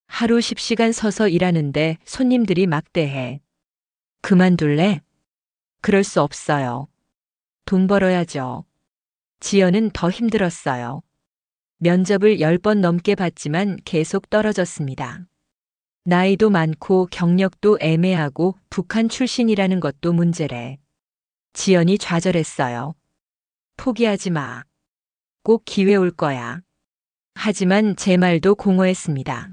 하루 10시간 서서 일하는데 손님들이 막대해. 그만둘래? 그럴 수 없어요. 돈 벌어야죠. 지연은 더 힘들었어요. 면접을 10번 넘게 봤지만 계속 떨어졌습니다. 나이도 많고 경력도 애매하고 북한 출신이라는 것도 문제래. 지연이 좌절했어요. 포기하지 마. 꼭 기회 올 거야. 하지만 제 말도 공허했습니다.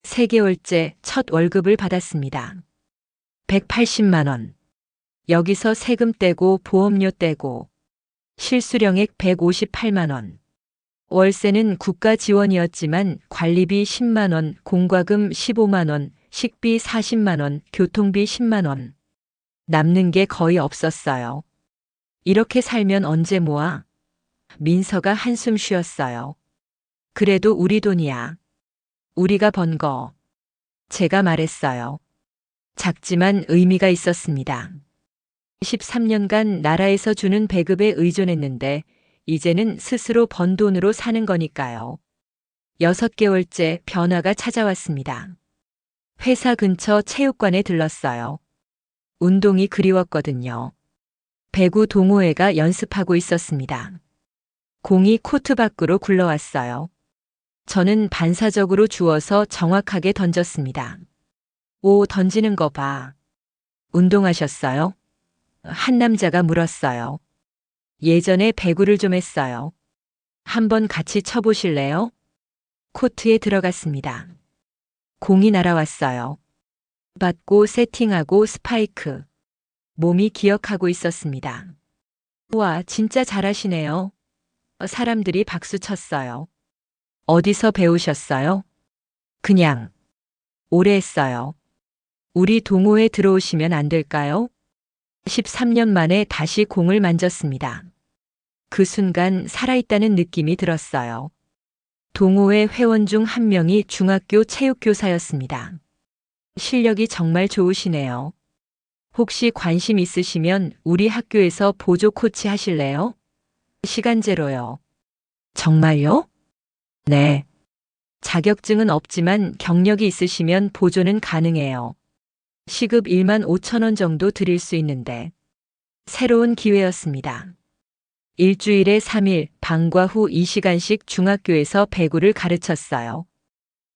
3개월째 첫 월급을 받았습니다. 180만 원. 여기서 세금 떼고 보험료 떼고 실수령액 158만 원. 월세는 국가 지원이었지만 관리비 10만 원, 공과금 15만 원, 식비 40만 원, 교통비 10만 원. 남는 게 거의 없었어요. 이렇게 살면 언제 모아? 민서가 한숨 쉬었어요. 그래도 우리 돈이야. 우리가 번 거. 제가 말했어요. 작지만 의미가 있었습니다. 13년간 나라에서 주는 배급에 의존했는데 이제는 스스로 번 돈으로 사는 거니까요. 6개월째 변화가 찾아왔습니다. 회사 근처 체육관에 들렀어요. 운동이 그리웠거든요. 배구 동호회가 연습하고 있었습니다. 공이 코트 밖으로 굴러왔어요. 저는 반사적으로 주워서 정확하게 던졌습니다. 오, 던지는 거 봐. 운동하셨어요? 한 남자가 물었어요. 예전에 배구를 좀 했어요. 한번 같이 쳐보실래요? 코트에 들어갔습니다. 공이 날아왔어요. 받고 세팅하고 스파이크. 몸이 기억하고 있었습니다. 와, 진짜 잘하시네요. 사람들이 박수 쳤어요. 어디서 배우셨어요? 그냥. 오래 했어요. 우리 동호회 들어오시면 안 될까요? 13년 만에 다시 공을 만졌습니다. 그 순간 살아있다는 느낌이 들었어요. 동호회 회원 중 한 명이 중학교 체육교사였습니다. 실력이 정말 좋으시네요. 혹시 관심 있으시면 우리 학교에서 보조 코치 하실래요? 시간제로요. 정말요? 네. 자격증은 없지만 경력이 있으시면 보조는 가능해요. 시급 1만 5천 원 정도 드릴 수 있는데. 새로운 기회였습니다. 일주일에 3일 방과 후 2시간씩 중학교에서 배구를 가르쳤어요.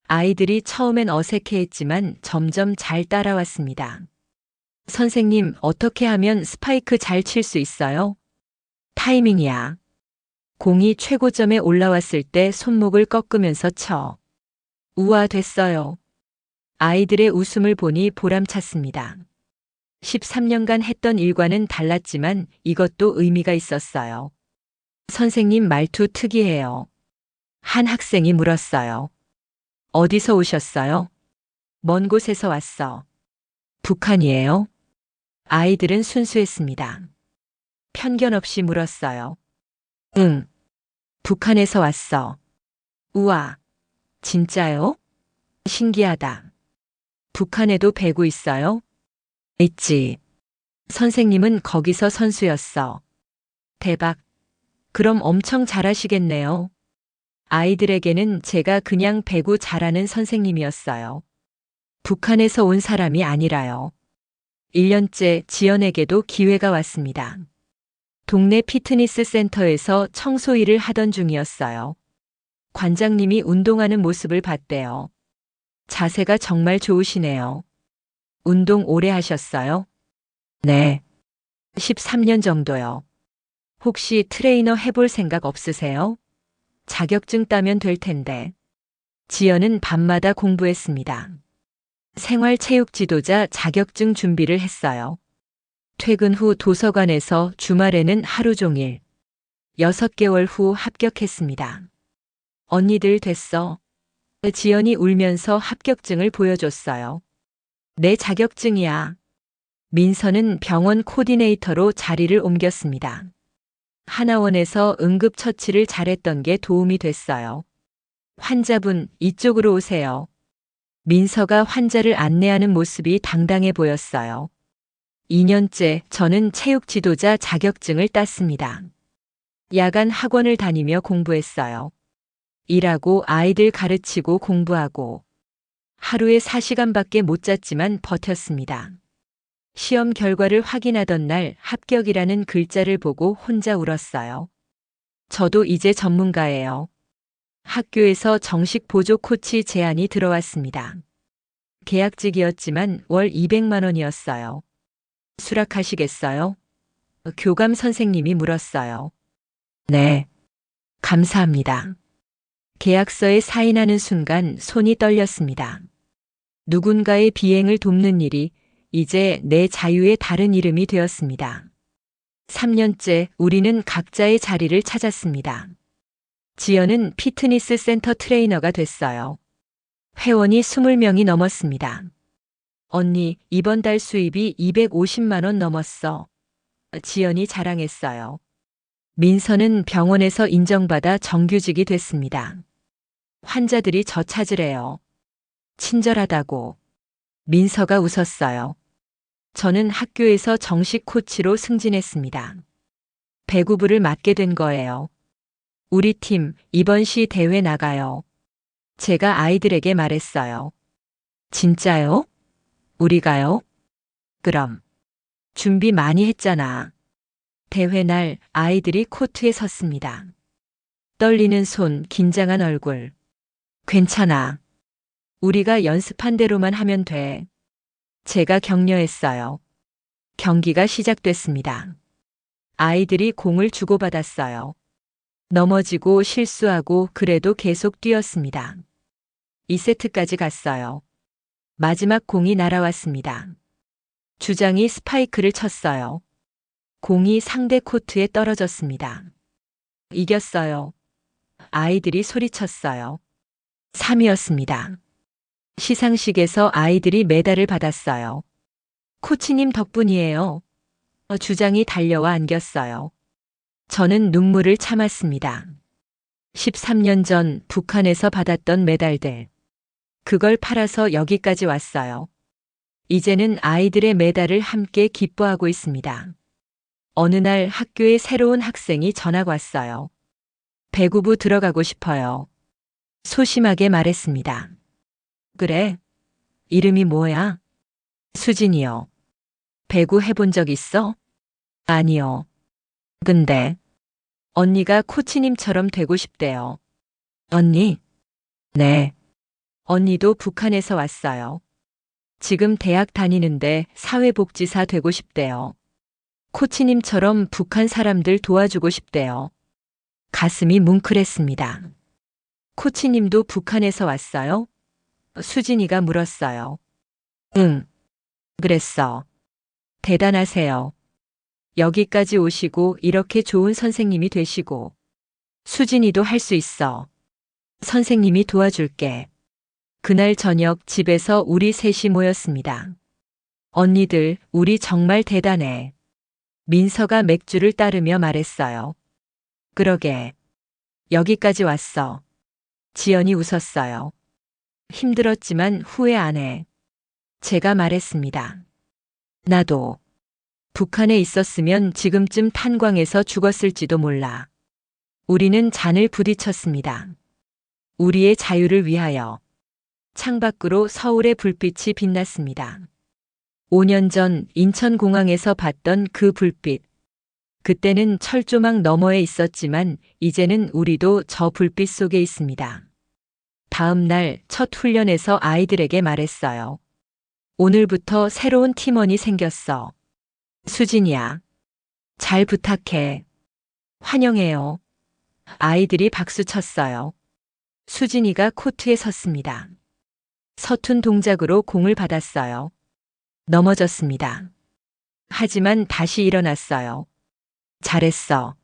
아이들이 처음엔 어색해했지만 점점 잘 따라왔습니다. 선생님, 어떻게 하면 스파이크 잘 칠 수 있어요? 타이밍이야. 공이 최고점에 올라왔을 때 손목을 꺾으면서 쳐. 우와, 됐어요. 아이들의 웃음을 보니 보람찼습니다. 13년간 했던 일과는 달랐지만 이것도 의미가 있었어요. 선생님 말투 특이해요. 한 학생이 물었어요. 어디서 오셨어요? 먼 곳에서 왔어. 북한이에요? 아이들은 순수했습니다. 편견 없이 물었어요. 응, 북한에서 왔어. 우와, 진짜요? 신기하다. 북한에도 배구 있어요? 있지. 선생님은 거기서 선수였어. 대박. 그럼 엄청 잘하시겠네요. 아이들에게는 제가 그냥 배구 잘하는 선생님이었어요. 북한에서 온 사람이 아니라요. 1년째 지연에게도 기회가 왔습니다. 동네 피트니스 센터에서 청소 일을 하던 중이었어요. 관장님이 운동하는 모습을 봤대요. 자세가 정말 좋으시네요. 운동 오래 하셨어요? 네. 13년 정도요. 혹시 트레이너 해볼 생각 없으세요? 자격증 따면 될 텐데. 지연은 밤마다 공부했습니다. 생활체육 지도자 자격증 준비를 했어요. 퇴근 후 도서관에서 주말에는 하루 종일. 6개월 후 합격했습니다. 언니들 됐어. 지연이 울면서 합격증을 보여줬어요. 내 자격증이야. 민서는 병원 코디네이터로 자리를 옮겼습니다. 하나원에서 응급처치를 잘했던 게 도움이 됐어요. 환자분, 이쪽으로 오세요. 민서가 환자를 안내하는 모습이 당당해 보였어요. 2년째 저는 체육 지도자 자격증을 땄습니다. 야간 학원을 다니며 공부했어요. 일하고 아이들 가르치고 공부하고 하루에 4시간밖에 못 잤지만 버텼습니다. 시험 결과를 확인하던 날 합격이라는 글자를 보고 혼자 울었어요. 저도 이제 전문가예요. 학교에서 정식 보조 코치 제안이 들어왔습니다. 계약직이었지만 월 200만 원이었어요. 수락하시겠어요? 교감 선생님이 물었어요. 네. 감사합니다. 계약서에 사인하는 순간 손이 떨렸습니다. 누군가의 비행을 돕는 일이 이제 내 자유의 다른 이름이 되었습니다. 3년째 우리는 각자의 자리를 찾았습니다. 지연은 피트니스 센터 트레이너가 됐어요. 회원이 20명이 넘었습니다. 언니, 이번 달 수입이 250만 원 넘었어. 지연이 자랑했어요. 민서는 병원에서 인정받아 정규직이 됐습니다. 환자들이 저 찾으래요. 친절하다고. 민서가 웃었어요. 저는 학교에서 정식 코치로 승진했습니다. 배구부를 맡게 된 거예요. 우리 팀 이번 시 대회 나가요. 제가 아이들에게 말했어요. 진짜요? 우리가요? 그럼. 준비 많이 했잖아. 대회 날 아이들이 코트에 섰습니다. 떨리는 손, 긴장한 얼굴. 괜찮아. 우리가 연습한 대로만 하면 돼. 제가 격려했어요. 경기가 시작됐습니다. 아이들이 공을 주고받았어요. 넘어지고 실수하고 그래도 계속 뛰었습니다. 2세트까지 갔어요. 마지막 공이 날아왔습니다. 주장이 스파이크를 쳤어요. 공이 상대 코트에 떨어졌습니다. 이겼어요. 아이들이 소리쳤어요. 3위였습니다. 시상식에서 아이들이 메달을 받았어요. 코치님 덕분이에요. 주장이 달려와 안겼어요. 저는 눈물을 참았습니다. 13년 전 북한에서 받았던 메달들. 그걸 팔아서 여기까지 왔어요. 이제는 아이들의 메달을 함께 기뻐하고 있습니다. 어느 날 학교에 새로운 학생이 전학 왔어요. 배구부 들어가고 싶어요. 소심하게 말했습니다. 그래? 이름이 뭐야? 수진이요. 배구 해본 적 있어? 아니요. 근데 언니가 코치님처럼 되고 싶대요. 언니? 네. 언니도 북한에서 왔어요. 지금 대학 다니는데 사회복지사 되고 싶대요. 코치님처럼 북한 사람들 도와주고 싶대요. 가슴이 뭉클했습니다. 코치님도 북한에서 왔어요? 수진이가 물었어요. 응. 그랬어. 대단하세요. 여기까지 오시고 이렇게 좋은 선생님이 되시고. 수진이도 할 수 있어. 선생님이 도와줄게. 그날 저녁 집에서 우리 셋이 모였습니다. 언니들, 우리 정말 대단해. 민서가 맥주를 따르며 말했어요. 그러게. 여기까지 왔어. 지연이 웃었어요. 힘들었지만 후회 안 해. 제가 말했습니다. 나도. 북한에 있었으면 지금쯤 탄광에서 죽었을지도 몰라. 우리는 잔을 부딪혔습니다. 우리의 자유를 위하여. 창밖으로 서울의 불빛이 빛났습니다. 5년 전 인천공항에서 봤던 그 불빛. 그때는 철조망 너머에 있었지만 이제는 우리도 저 불빛 속에 있습니다. 다음 날 첫 훈련에서 아이들에게 말했어요. 오늘부터 새로운 팀원이 생겼어. 수진이야. 잘 부탁해. 환영해요. 아이들이 박수 쳤어요. 수진이가 코트에 섰습니다. 서툰 동작으로 공을 받았어요. 넘어졌습니다. 하지만 다시 일어났어요. 잘했어.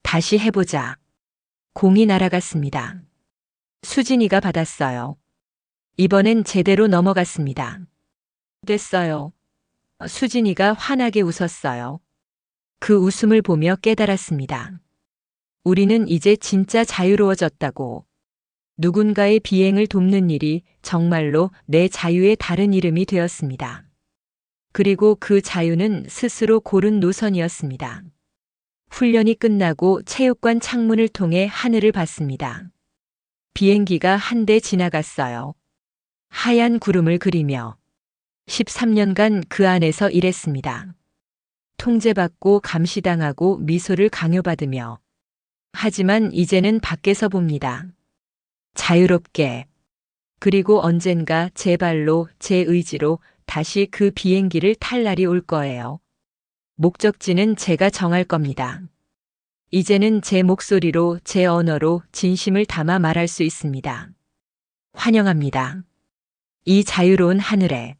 다시 해보자. 공이 날아갔습니다. 수진이가 받았어요. 이번엔 제대로 넘어갔습니다. 됐어요. 수진이가 환하게 웃었어요. 그 웃음을 보며 깨달았습니다. 우리는 이제 진짜 자유로워졌다고. 누군가의 비행을 돕는 일이 정말로 내 자유의 다른 이름이 되었습니다. 그리고 그 자유는 스스로 고른 노선이었습니다. 훈련이 끝나고 체육관 창문을 통해 하늘을 봤습니다. 비행기가 한 대 지나갔어요. 하얀 구름을 그리며 13년간 그 안에서 일했습니다. 통제받고 감시당하고 미소를 강요받으며. 하지만 이제는 밖에서 봅니다. 자유롭게. 그리고 언젠가 제 발로, 제 의지로 다시 그 비행기를 탈 날이 올 거예요. 목적지는 제가 정할 겁니다. 이제는 제 목소리로, 제 언어로 진심을 담아 말할 수 있습니다. 환영합니다. 이 자유로운 하늘에.